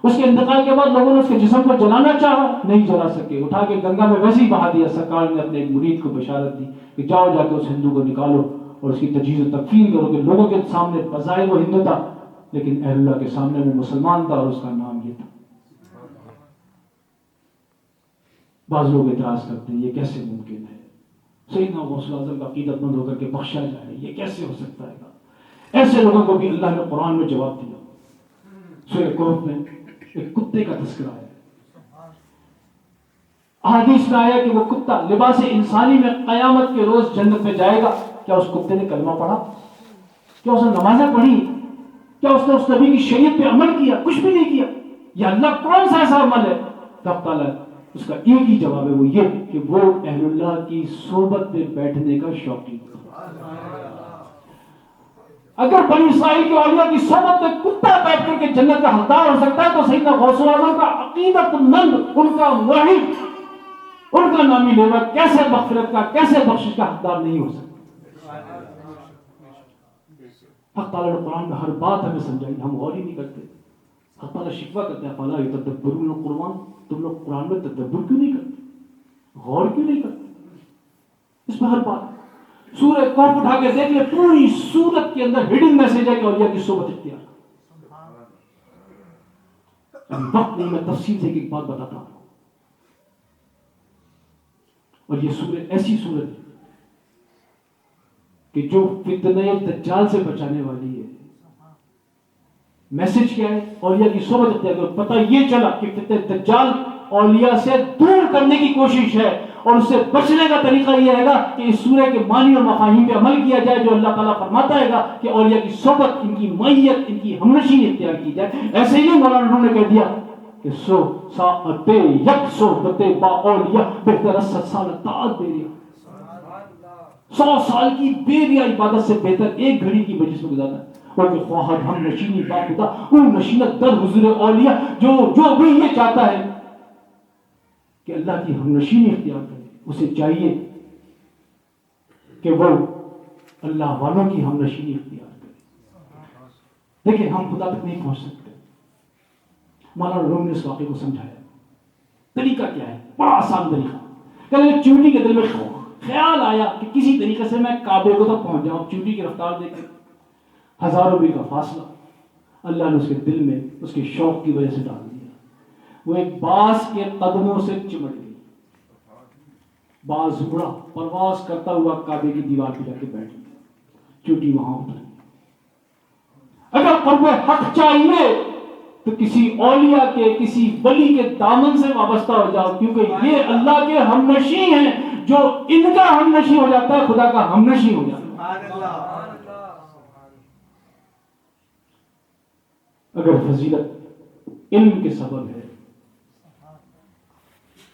اس کے انتقال کے بعد لوگوں نے اس کے جسم کو جلانا چاہا، نہیں جلا سکے، اٹھا کے گنگا میں ویسے ہی بہا دیا۔ سرکار نے اپنے ایک مرید کو بشارت دی کہ جاؤ جا کے اس ہندو کو نکالو اور اس کی تجہیز و تکفین کرو، کہ لوگوں کے سامنے بظاہر وہ ہندو تھا لیکن اہل اللہ کے سامنے وہ مسلمان تھا، اور اس کا نام یہ تھا۔ بعض لوگ اعتراض کرتے ہیں یہ کیسے ممکن ہے، سیدنا غوث الاعظم کا عقیدت مند ہو کر کے بخشا جائے، یہ کیسے ہو سکتا ہے؟ ایسے لوگوں کو بھی اللہ نے قرآن میں جواب دیا۔ سورہ کہف میں ایک کتے کا تذکرہ ہے حدیث میں آیا کہ وہ کتا لباس انسانی میں قیامت کے روز جنت میں جائے گا. کیا اس کتے نے کلمہ پڑھا؟ کیا اس نے نمازیں پڑھی؟ کیا اس نے اس نبی کی شریعت پہ عمل کیا؟ کچھ بھی نہیں کیا. یہ اللہ کون سا ایسا عمل ہے؟ رب تعالیٰ اس کا ایک ہی جواب ہے، وہ یہ کہ وہ اہل اللہ کی صحبت میں بیٹھنے کا شوقین. اگر بنی اسرائیل کے اولیاء کی صحبت میں کتا بیٹھ کر کے جنت کا حقدار ہو سکتا ہے تو سیدنا غوث اعظم کا عقیدت مند، ان کا موحد، ان کا نامی لیوا کیسے مغفرت کا، کیسے بخشش کا حقدار نہیں ہو سکتا؟ حق تعالیٰ نے قرآن میں ہر بات ہمیں سمجھائی، ہم غور ہی نہیں کرتے. حق تعالیٰ شکوہ کرتے ہیں فَلَا يَتَدَبَّرُونَ الْقُرْآنَ، تم لوگ قرآن میں تدبر کیوں نہیں کرتے، غور کیوں نہیں کرتے؟ اس میں ہر بات. سورہ کہف اٹھا کے دیکھ لیں، پوری سورت کے اندر ہڈن میسج ہے کہ اولیاء کی صحبت اختیار کرو. وقت نہیں، میں تفصیل سے ایک بات بتاتا ہوں. اور یہ سورت ایسی سورت ہے کہ جو فتنہ دجال سے بچانے والی ہے. میسج کیا ہے؟ اولیاء کی صحبت اختیار کرو. پتہ یہ چلا کہ فتنہ دجال اولیاء سے دور کرنے کی کوشش ہے، اور اس سے بچنے کا طریقہ یہ ہے گا کہ اس سورہ کے معنی اور مفاہیم پہ عمل کیا جائے جو اللہ تعالیٰ فرماتا ہے گا کہ اولیاء کی صحبت، ان کی معیت، ان کی ہمنشینی اختیار کی جائے. ایسے ہی مولانا نے کہہ دیا کہ سو ساعت یک صحبت با اولیاء بہتر از 100 سال طاعت بیریا. 100 سال کی بیریا عبادت سے بہتر ایک گھڑی کی مجلس میں گزارنا ہے. اور کہ خواہر ہم نشینی با خدا، وہ نشینت در حضور اولیاء، جو بھی یہ چاہتا ہے کہ اللہ کی ہم نشینی اختیار کرے، اسے چاہیے کہ وہ اللہ والوں کی ہم نشینی اختیار کرے. دیکھیں ہم خدا تک نہیں پہنچ سکتے. مولانا روم نے اس واقعے کو سمجھایا. طریقہ کیا ہے؟ بڑا آسان طریقہ. کہ چیونٹی کے دل میں خیال آیا کہ کسی طریقے سے میں کعبے کو تک پہنچ جاؤں. چیونٹی کی رفتار دیکھیں، ہزاروں میل کا فاصلہ. اللہ نے اس کے دل میں اس کے شوق کی وجہ سے ڈال دیا. وہ ایک باز کے قدموں سے چمٹ گئی. باز اڑا، پرواز کرتا ہوا کعبے کی دیوار پہ جا کے بیٹھ گیا. چوٹی وہاں اتر گئی. اگر قرب حق چاہیے تو کسی اولیاء کے، کسی ولی کے دامن سے وابستہ ہو جاؤ، کیونکہ یہ اللہ کے ہمنشی ہیں. جو ان کا ہمنشی ہو جاتا ہے خدا کا ہمنشی ہو جاتا ہے. اگر فضیلت علم کے سبب ہے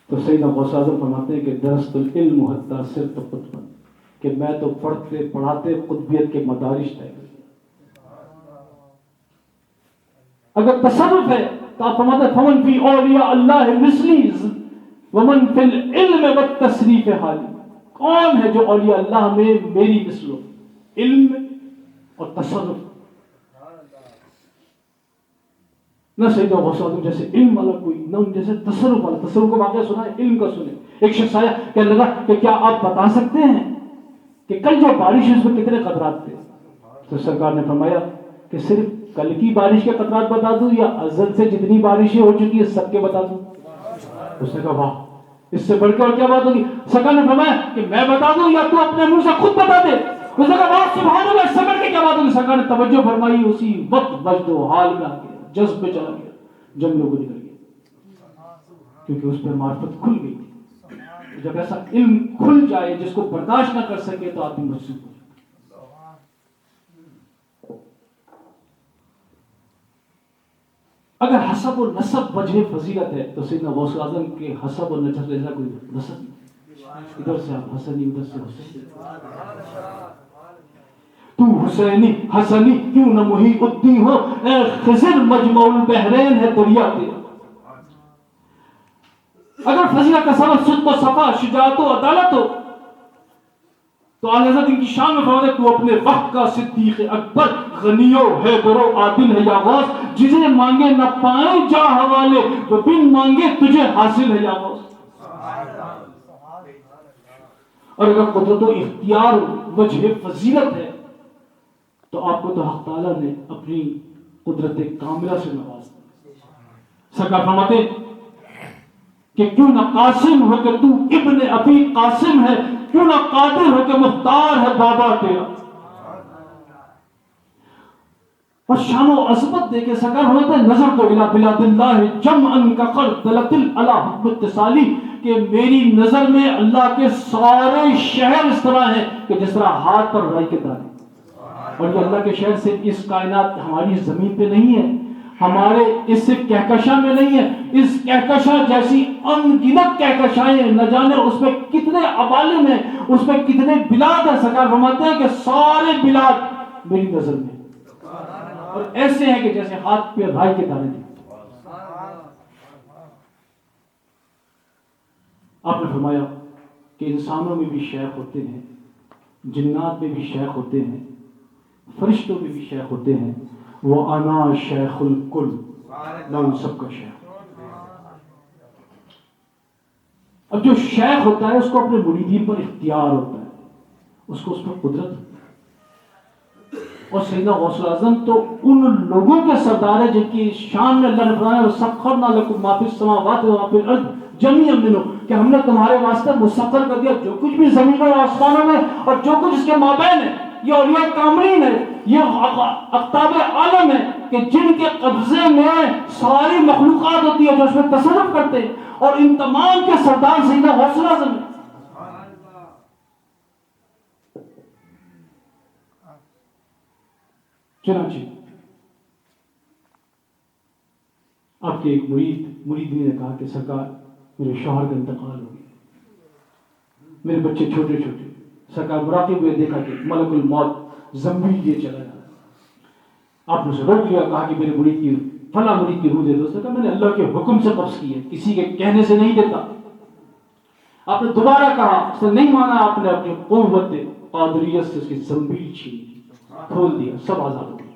تو سیدنا غوث اعظم فرماتے ہیں کہ درست العلم حتی صرت قطبا، کہ میں تو پڑھتے پڑھاتے قطبیت کے مدارج طے کر. اگر تصرف ہے تو آپ فرماتے ہیں فمن فی اولیاء اللہ مثلی ومن فی العلم والتصریف حالی. کون ہے جو اولیاء اللہ میں میری مثل ہو، علم میں اور تصرف. نہ سیدنا غوث اعظم جیسے علم والا کوئی، نہ ان جیسے تصرف والا. تصرف کا واقعہ سنا ہے، علم کا سنے. ایک شخص آیا کہنے لگا کہ کیا آپ بتا سکتے ہیں کہ کل جو بارش ہے اس میں کتنے قطرات تھے؟ تو سرکار نے فرمایا کہ صرف کل کی بارش کے قطرات بتا دوں یا ازل سے جتنی بارشیں ہو چکی ہے سب کے بتا دوں؟ اس نے کہا واہ، اس سے بڑھ کے اور کیا بات ہوگی؟ سرکار نے فرمایا کہ میں بتا دوں یا تو اپنے منہ سے خود بتا دے. اس نے کہا واہ سبحان اللہ، اس سے بڑھ کے کیا بات ہوگی؟ سرکار نے توجہ فرمائی، اسی وقت وجد و حال میں آ گیا، جذب پہ چلا گیا، جنگلوں کو نکل گیا، کیونکہ اس پر معرفت کھل گئی تھی. جب ایسا علم کھل جائے جس کو برداشت نہ کر سکے تو آدمی مجذوب ہو جائے. اگر حسب و نسب وجہ فضیلت ہے تو سیدنا غوث اعظم کے حسب و نسب جیسا کوئی نسب نہیں. ادھر سے آپ حسنی، ادھر سے حسین. تو حسینی حسنی کیوں نہ محیط الدین ہو، اے خضر مجمع البحرین ہے دریا تیرا. اگر فضیلت کا سبب صدق و صفا، شجاعت و عدالت ہو تو اعلی حضرت ان کی شان میں فرماتے تو اپنے وقت کا صدیق اکبر، غنی و حیدر و عادل ہے یا غوث، جسے مانگے نہ پائیں جا حوالے، تو بن مانگے تجھے حاصل ہے یا غوث. اور اگر قدرت و اختیار وجہ فضیلت ہے تو آپ کو تو حق تعالیٰ نے اپنی قدرت کاملہ سے نواز دیا. سرکار فرماتے کہ کیوں نہ قاسم ہو کہ تو ابن ابی قاسم ہے، کیوں نہ قادر ہو کہ مختار ہے بابا تیرا. اور شان و عظمت دے کے سرکار ہوتا ہے نظر تو الہ بلاد اللہ جمعن کا قرد دلتل علی حکم اتصالی کہ میری نظر میں اللہ کے سارے شہر اس طرح ہیں کہ جس طرح ہاتھ پر رائی کے دانے. اور یہ اللہ کے شہر صرف اس کائنات ہماری زمین پہ نہیں ہے, ہمارے اس سے کہکشاں میں نہیں ہے. اس کہکشاں جیسی ان گنت کہکشائیں نہ جانے اس میں کتنے عوالم ہیں, اس میں کتنے بلاد ہیں. سرکار فرماتے ہیں کہ سارے بلاد میری نظر میں اور ایسے ہیں کہ جیسے ہاتھ پہ رائی کے دانے تھے. آپ نے فرمایا کہ انسانوں میں بھی شیخ ہوتے ہیں, جنات میں بھی شیخ ہوتے ہیں, فرشتوں میں بھی شیخ ہوتے ہیں. وہ انا شیخ الکل, میں ان سب کا شیخ. اب جو شیخ ہوتا ہے اس کو اپنے مریدین پر اختیار ہوتا ہے, اس کو اس پر قدرت ہوتی ہے. اور سیدنا غوث اعظم تو ان لوگوں کے سردار ہیں جن کی شان میں اللہ نے فرمایا وَسَخَّرْنَا لَكُم مَّا فِي السَّمَاوَاتِ وَمَا فِي الْأَرْضِ جَمِيعًا مِّنْهُ کہ ہم نے تمہارے واسطے مسخر کر دیا جو کچھ بھی زمین اور آسمانوں میں اور جو کچھ اس کے مابین ہے. یہ اولیاء کامرین ہے, یہ اقطاب عالم ہے کہ جن کے قبضے میں ساری مخلوقات ہوتی ہے جو اس میں تصرف کرتے ہیں, اور ان تمام کے سردار سیدنا غوث اعظم ہے. چنانچہ آپ کے ایک مرید نے کہا کہ سرکار میرے شوہر کا انتقال ہو گیا, میرے بچے چھوٹے چھوٹے. سرکار مراقب ہوئے دیکھا کہ ملک الموت زمبیل یہ چلا جا رہا ہے. آپ نے اسے روک لیا, کہا کہ میرے مرید کی فلاں مرید کی روح دے دو. اس نے کہا میں نے اللہ کے حکم سے قبض کی ہے, کسی کے کہنے سے نہیں دیتا. آپ نے دوبارہ کہا, اس نے نہیں مانا. آپ نے اپنی قوت قادریت سے اس کی زمبیل چھین لی, کھول دیا, سب آزاد ہو گئے.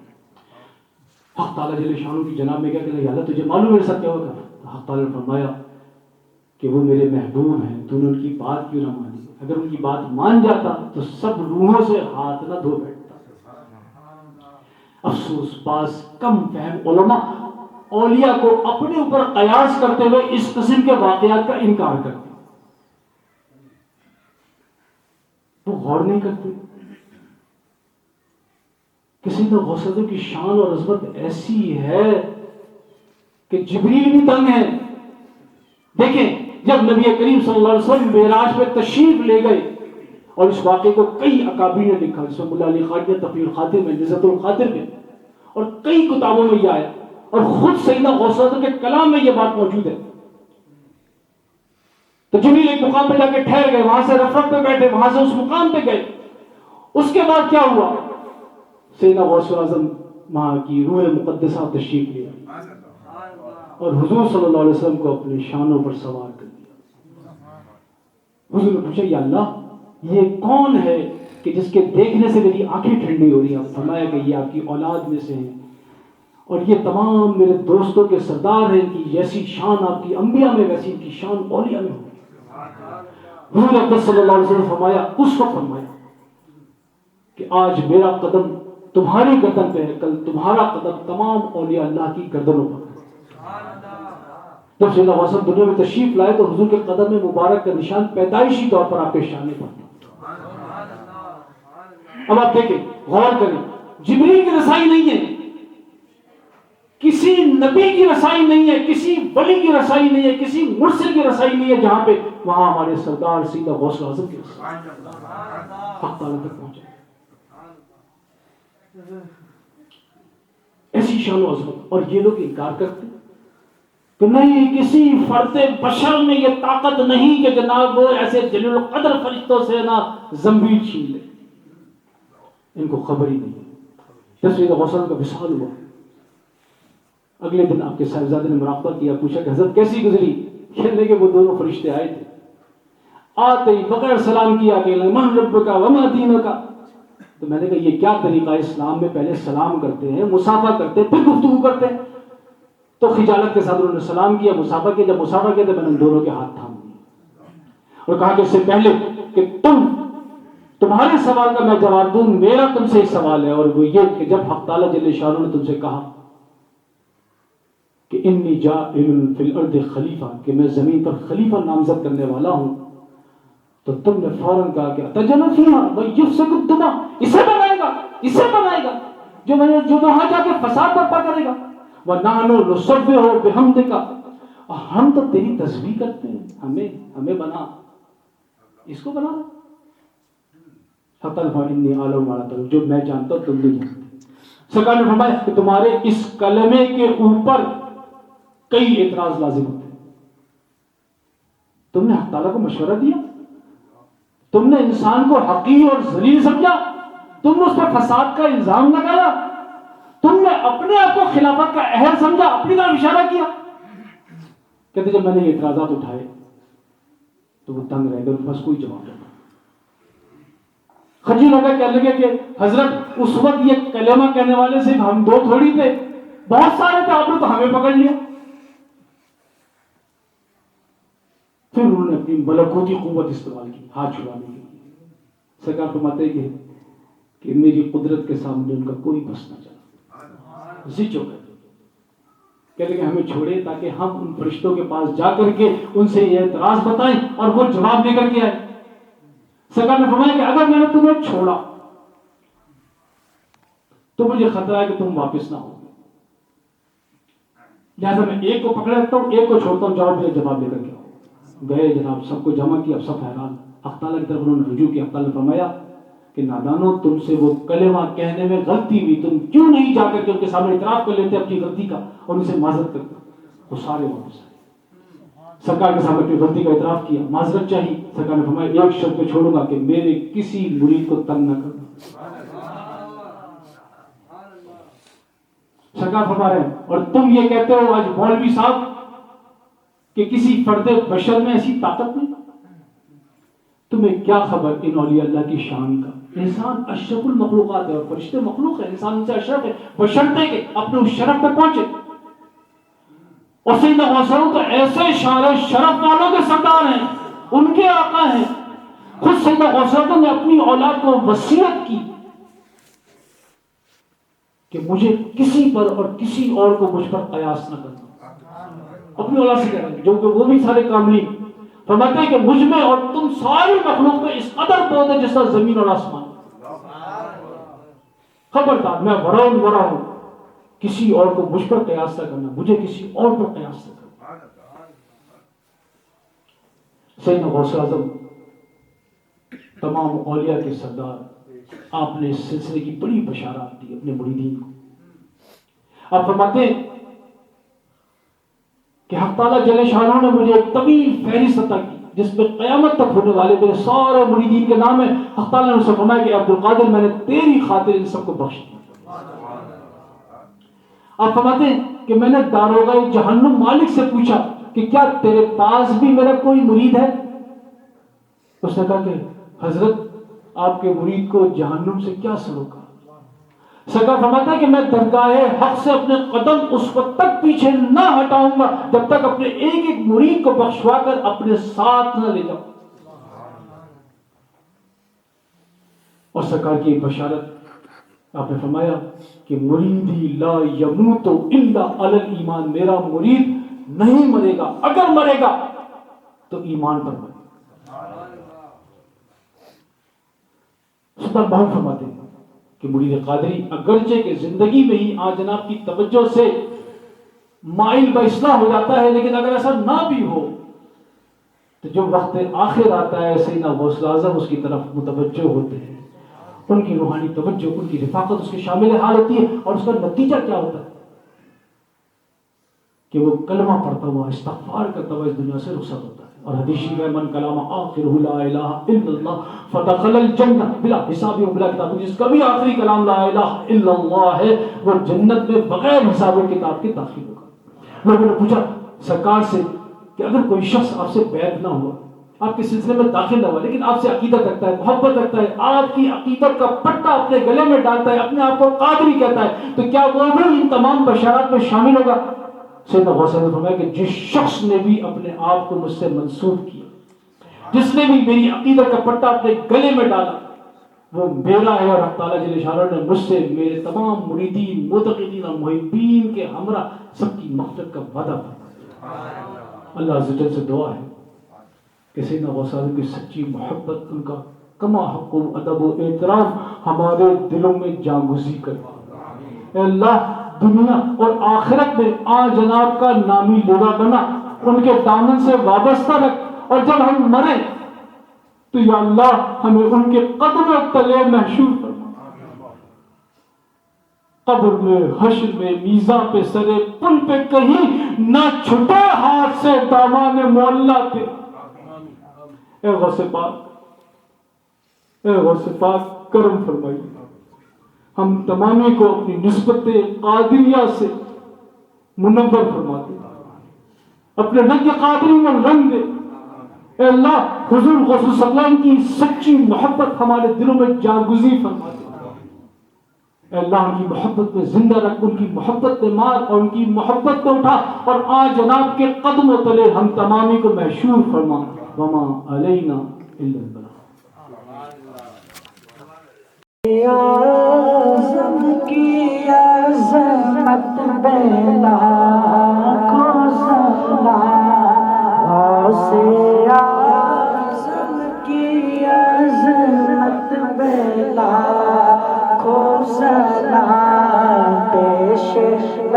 حق تعالیٰ جل شانہ کی جناب میں کیا کہ اللہ تجھے معلوم میرے ساتھ کیا ہوگا. حق تعالیٰ نے فرمایا کہ وہ میرے محبوب ہیں, تو نے ان کی بات کیوں نہ مانی. اگر ان کی بات مان جاتا تو سب روحوں سے ہاتھ نہ دھو بیٹھتا. افسوس بعض کم فہم علماء اولیاء کو اپنے اوپر قیاس کرتے ہوئے اس قسم کے واقعات کا انکار کرتے, وہ غور نہیں کرتے. کسی تو غوث اعظم کی شان اور عظمت ایسی ہے کہ جبریل بھی تنگ ہے. دیکھیں جب نبی کریم صلی اللہ علیہ وسلم معراج میں تشریف لے گئے, اور اس واقعے کو کئی اکابرین نے لکھا, جس میں مولا علی خواجہ تقی الخاطر میں, نزہت الخاطر میں, اور کئی کتابوں میں یہ آیا, اور خود سیدنا غوث اعظم کے کلام میں یہ بات موجود ہے. تو جبریل ایک مقام پہ جا کے ٹھہر گئے, وہاں سے رفرف پہ بیٹھے, وہاں سے اس مقام پہ گئے. اس کے بعد کیا ہوا, سیدنا غوث اعظم وہاں کی روح مقدسہ تشریف لے آئی اور حضور صلی اللہ علیہ وسلم کو اپنے شانوں پر سوار کر دیا. حضور نے پوچھا یا اللہ یہ کون ہے کہ جس کے دیکھنے سے میری آنکھیں ٹھنڈی ہو رہی ہیں. فرمایا کہ یہ آپ کی اولاد میں سے ہیں, اور یہ تمام میرے دوستوں کے سردار ہیں. ان کی جیسی شان آپ کی انبیاء میں ویسی ان کی شان اولیاء میں ہوگی. حضور اقدس صلی اللہ علیہ وسلم فرمایا, اس وقت فرمایا کہ آج میرا قدم تمہاری گردن پہ ہے, کل تمہارا قدم تمام اولیاء اللہ کی گردنوں پر. جب سیدنا غوث دنیا میں تشریف لائے تو حضور کے قدم مبارک کا نشان پیدائشی طور پر آپ کے شانے پر. اب آپ دیکھیں, غور کریں, جبریل کی رسائی نہیں ہے, کسی نبی کی رسائی نہیں ہے, کسی ولی کی رسائی نہیں ہے, کسی مرسل کی رسائی نہیں ہے جہاں پہ وہاں ہمارے سردار سیدنا غوث اعظم کی رسائی حق تعالیٰ تک پہنچے. ایسی شان و عظمت, اور یہ لوگ انکار کرتے کہ نہیں کسی فرد بشر میں یہ طاقت نہیں کہ جناب وہ ایسے جلیل القدر فرشتوں سے نہ زمبیل چھین لے. ان کو خبر ہی نہیں. جب سیدنا غوث اعظم کا وصال ہوا, اگلے دن آپ کے صاحبزادے نے مراقبہ کیا, پوچھا کہ حضرت کیسی گزری. کہنے کہ وہ دونوں فرشتے آئے تھے, آتے ہی بغیر سلام کیا کہ من ربک وما دینک. تو میں نے کہا یہ کیا طریقہ ہے اسلام میں, پہلے سلام کرتے ہیں, مصافحہ کرتے ہیں, پھر گفتگو کرتے ہیں. تو خجالت کے ساتھ انہوں نے سلام کیا, مصافحہ کیا. جب مصافحہ کیا تو میں نے دونوں کے ہاتھ تھام دیے اور کہا کہ اس سے پہلے کہ تمہارے سوال کا میں جواب دوں, میرا تم سے ایک سوال ہے, اور وہ یہ کہ جب حق تعالیٰ جل شانہ نے تم سے کہا کہ انی جاعل فی الارض خلیفہ, کہ میں زمین پر خلیفہ نامزد کرنے والا ہوں, تو تم نے فوراً کہا کہ تجعل فیہا من یفسد الدماء, اسے بنائے گا, اسے بنائے گا. جو وہاں جا کے فساد برپا کرے گا. وَنَحْنُ نُسَبِّحُ بِحَمْدِكَ, اور ہم تو تیری تسبیح کرتے ہیں, ہمیں بنا, اس کو بنا. فَقَلْ فَإِنِّي أَعْلَمُ مَا لَا تَعْلَمُونَ, جو میں جانتا ہوں تم نہیں جانتے. سرکار نے فرمایا کہ تمہارے اس کلمے کے اوپر کئی اعتراض لازم ہوتے ہیں. تم نے حق تعالیٰ کو مشورہ دیا, تم نے انسان کو حقیر اور ذلیل سمجھا, تم نے اس پر فساد کا الزام لگایا, تم نے اپنے آپ کو خلافت کا اہل سمجھا, اپنی طرف اشارہ کیا. کہتے جب میں نے یہ اعتراضات اٹھائے تو وہ تنگ رہ گئے, بس کوئی جواب نہیں. خجل ہو گئے, کہنے لگے کہ حضرت اس وقت یہ کلمہ کہنے والے صرف ہم دو تھوڑی تھے, بہت سارے تھے, آپ نے تو ہمیں پکڑ لیا. پھر انہوں نے اپنی ملکوتی قوت استعمال کی ہاتھ چھڑانے کے لیے. سرکار فرماتے ہیں کہ میری قدرت کے سامنے ان کا کوئی بس نہ چلا. زچ ہو گئے, کہتے کہ ہمیں چھوڑے تاکہ ہم ان فرشتوں کے پاس جا کر کے ان سے یہ اعتراض بتائیں اور وہ جواب دے کر کے آئے. سرکار نے فرمایا کہ اگر میں نے تمہیں چھوڑا تو مجھے خطرہ ہے کہ تم واپس نہ ہو, لہذا میں ایک کو پکڑے رکھتا ہوں, ایک کو چھوڑتا ہوں, جاؤ میرے جواب لے کر کے آؤ. گئے جناب, سب کو جمع کیا, اب سب حیران. حق تعالیٰ کی طرف انہوں نے رجوع کیا. حق تعالیٰ نے فرمایا کہ نادانو, تم سے وہ کلمہ کہنے میں غلطی ہوئی, تم کیوں نہیں جا کر کے ان کے سامنے اعتراف کر لیتے اپنی غلطی کا اور ان سے معذرت کرتے. وہ سارے واپس آئے, سرکار کے سامنے اپنی غلطی کا اعتراف کیا, معذرت چاہیے. سرکار نے فرمایا ایک شرط پہ چھوڑوں گا کہ میرے کسی مرید کو تنگ نہ کرنا. سرکار فرما رہے ہیں, اور تم یہ کہتے ہو آج مولوی صاحب کہ کسی فرد بشر میں ایسی طاقت نہیں. تمہیں کیا خبر ان اولیاء اللہ کی شان کا. انسان اشرف المخلوقات ہے اور فرشتے مخلوق ہے, انسان ان سے اشرف ہے, بشرطے کہ اپنے اس شرف پہ پہنچے. اور سیدنا غوث تو ایسے شان شرف والوں کے سردار ہیں, ان کے آقا ہیں. خود سیدنا غوث نے اپنی اولاد کو وصیت کی کہ مجھے کسی پر اور کسی اور کو مجھ پر قیاس نہ کرنا. اپنی اولاد سے کہہ رہے ہیں, جو کہ وہ بھی سارے کاملی. فرماتے ہیں کہ مجھ میں اور تم ساری مخلوق میں اس قدر بہت ہے جس طرح زمین اور آسمان. خبردار, میں ورا ہوں, کسی اور کو مجھ پر قیاس نہ کرنا, مجھے کسی اور پر قیاس نہ کرنا. سیدنا غوث اعظم تمام اولیاء کے سردار, آپ نے اس سلسلے کی بڑی بشارات دی اپنے مریدین کو. آپ فرماتے ہیں کہ حق تعالیٰ جل شانہ نے مجھے ایک طویل فہرست عطا کی جس میں قیامت تک ہونے والے میرے سارے مریدین کے نام ہے. حق تعالیٰ نے اسے فرمایا کہ عبد القادر, میں نے تیری خاطر ان سب کو بخش دیا. آپ فرماتے ہیں کہ میں نے داروغہ جہنم مالک سے پوچھا کہ کیا تیرے پاس بھی میرا کوئی مرید ہے؟ اس نے کہا کہ حضرت آپ کے مرید کو جہنم سے کیا سروکا. سرکار فرماتا ہے کہ میں درگاہ حق سے اپنے قدم اس وقت تک پیچھے نہ ہٹاؤں گا جب تک اپنے ایک ایک مرید کو بخشوا کر اپنے ساتھ نہ لے جاؤں. اور سرکار کی ایک بشارت آپ نے فرمایا کہ مریدی لا یموت الا علی الایمان, میرا مرید نہیں مرے گا, اگر مرے گا تو ایمان پر مرے گا. سلطان باہو فرماتے ہیں کہ مرید قادری اگرچہ کہ زندگی میں ہی آج جناب کی توجہ سے مائل باصلاح ہو جاتا ہے, لیکن اگر ایسا نہ بھی ہو تو جو وقت آخر آتا ہے سیدنا غوث اعظم اس کی طرف متوجہ ہوتے ہیں. ان کی روحانی توجہ, ان کی رفاقت اس کے شامل حال ہوتی ہے. اور اس کا نتیجہ کیا ہوتا ہے کہ وہ کلمہ پڑھتا ہوا, استغفار کرتا ہوا اس دنیا سے رخصت ہوتا ہے. اور حدیث شریف میں من کلام آخر لا الہ الا اللہ فدخل الجنہ بلا حساب و بلا کتاب, جس کا بھی آخری کلام لا الہ الا اللہ ہے وہ جنت میں بغیر حساب و کتاب کے داخل ہوگا. لوگوں نے پوچھا سرکار سے کہ اگر کوئی شخص آپ سے بیعت نہ ہوا, آپ کے سلسلے میں داخل نہ ہوا, لیکن آپ سے عقیدت رکھتا ہے, محبت رکھتا ہے, آپ کی عقیدت کا پٹا اپنے گلے میں ڈالتا ہے, اپنے آپ کو قادری کہتا ہے, تو کیا وہ بھی ان تمام بشارات میں شامل ہوگا؟ سیدنا غوث نے فرمایا کہ جس شخص نے بھی اپنے آپ کو مجھ سے منسوب کیا, جس نے بھی میری عقیدت کا پٹا اپنے گلے میں ڈالا, وہ میرا ہے. اور حق تعالیٰ جل شانہ نے مجھ سے میرے تمام مریدین, معتقدین اور محبین کے ہمراہ سب کی مغفرت کا وعدہ فرمایا. اللہ عز و جل سے دعا ہے کہ سیدنا غوث اعظم کی سچی محبت, ان کا کما حق و ادب و احترام ہمارے دلوں میں جاگزی کرے. اے اللہ دنیا اور آخرت میں آن جناب کا نامی لوگا بنا، ان کے دامن سے وابستہ رکھ، اور جب ہم مریں تو یا اللہ ہمیں ان کے قدموں تلے محشور فرما، قبر میں، حشر میں، میزان پہ، سرے پل پہ کہیں نہ چھٹے ہاتھ سے دامان معلّہ تھے۔ اے غوث پاک، اے غوث پاک کرم فرمائیے، ہم تمامی کو اپنی نسبت قادریہ سے منور فرماتے، اپنے رنگ قادری میں رنگ دے۔ اے اللہ حضور غوث الثقلین کی سچی محبت ہمارے دلوں میں جاگزی فرما دے۔ اے اللہ ان کی محبت میں زندہ رکھ، ان کی محبت میں مار اور ان کی محبت میں اٹھا، اور آن جناب کے قدموں تلے ہم تمامی کو محشور فرما۔ وما علینا الا البلاغ۔ اعظم کی عظمت بلا کو سلام، غوث اعظم کی عظمت بلا کو سلام، پیشوائے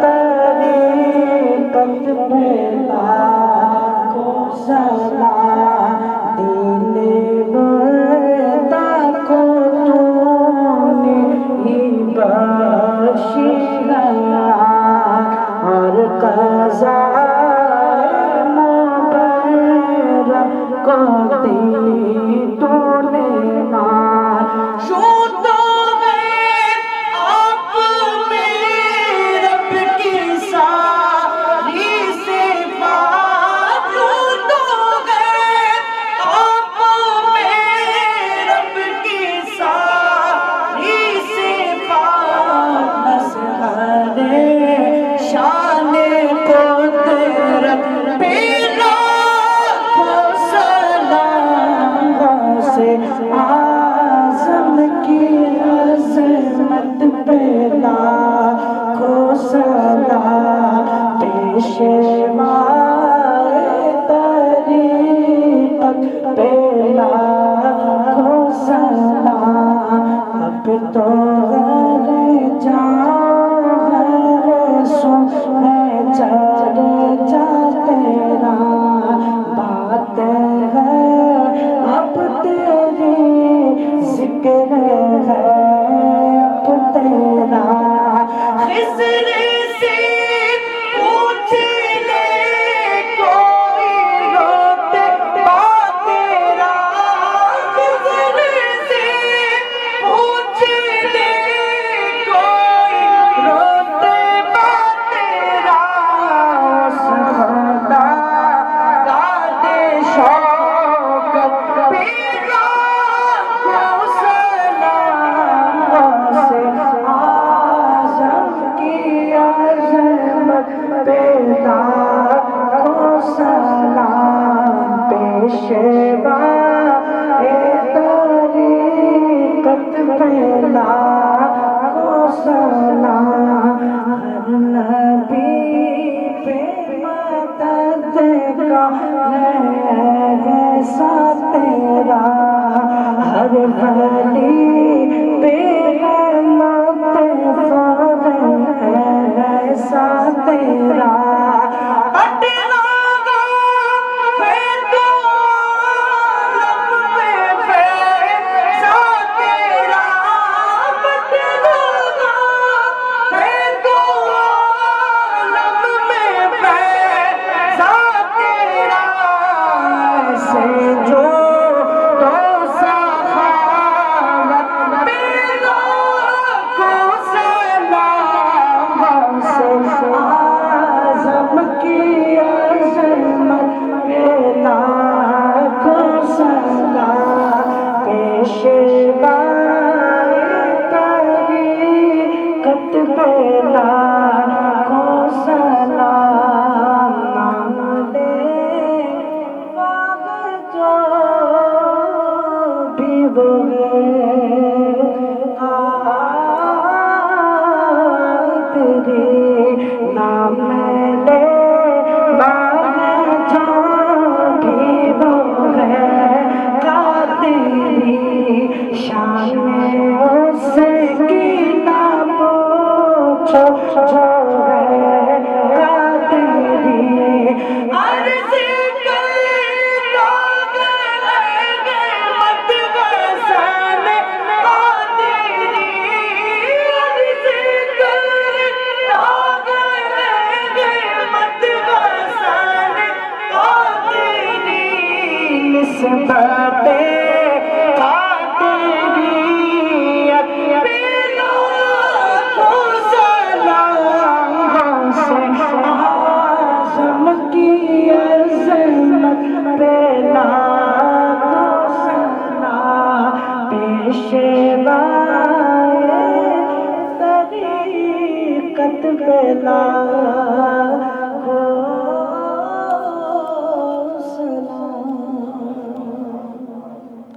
طریقت بلا کو سلام، دین اور قضا مبارک کو دی تو نے مار، یوں تو ہے آپ میرے رب کی ساری صفات، یوں تو ہے آپ میرے رب کی ساری صفات، شان قدرت پہ لاکھوں سلام، غوث اعظم کی عظمت پہ لاکھوں سلام، پیشوائے طریقت پہ لاکھوں سلام، اب تو غر تیرا بات ہے، اب تیری ذکر ہے، اب تیرا خضر سے پوچھ لے کوئی روتے پا تیرا، خضر سے پوچھ لے کوئی روتے پا تیرا، ہر ولی پہ ایسا تیرا، پٹنا ہے تو عالم میں فیضا تیرا، پٹنا ہے تو عالم میں فیضا تیرا، ایسے جو شان اس کی جو ہے قادری عرض کرتا گے مت غزل قادری عرض کرتا گے مت غزل قادری نسبت قادریت بلا تو سلام سے اعظم کی عظمت بلا تو سلام پیشوائے طریقت بلا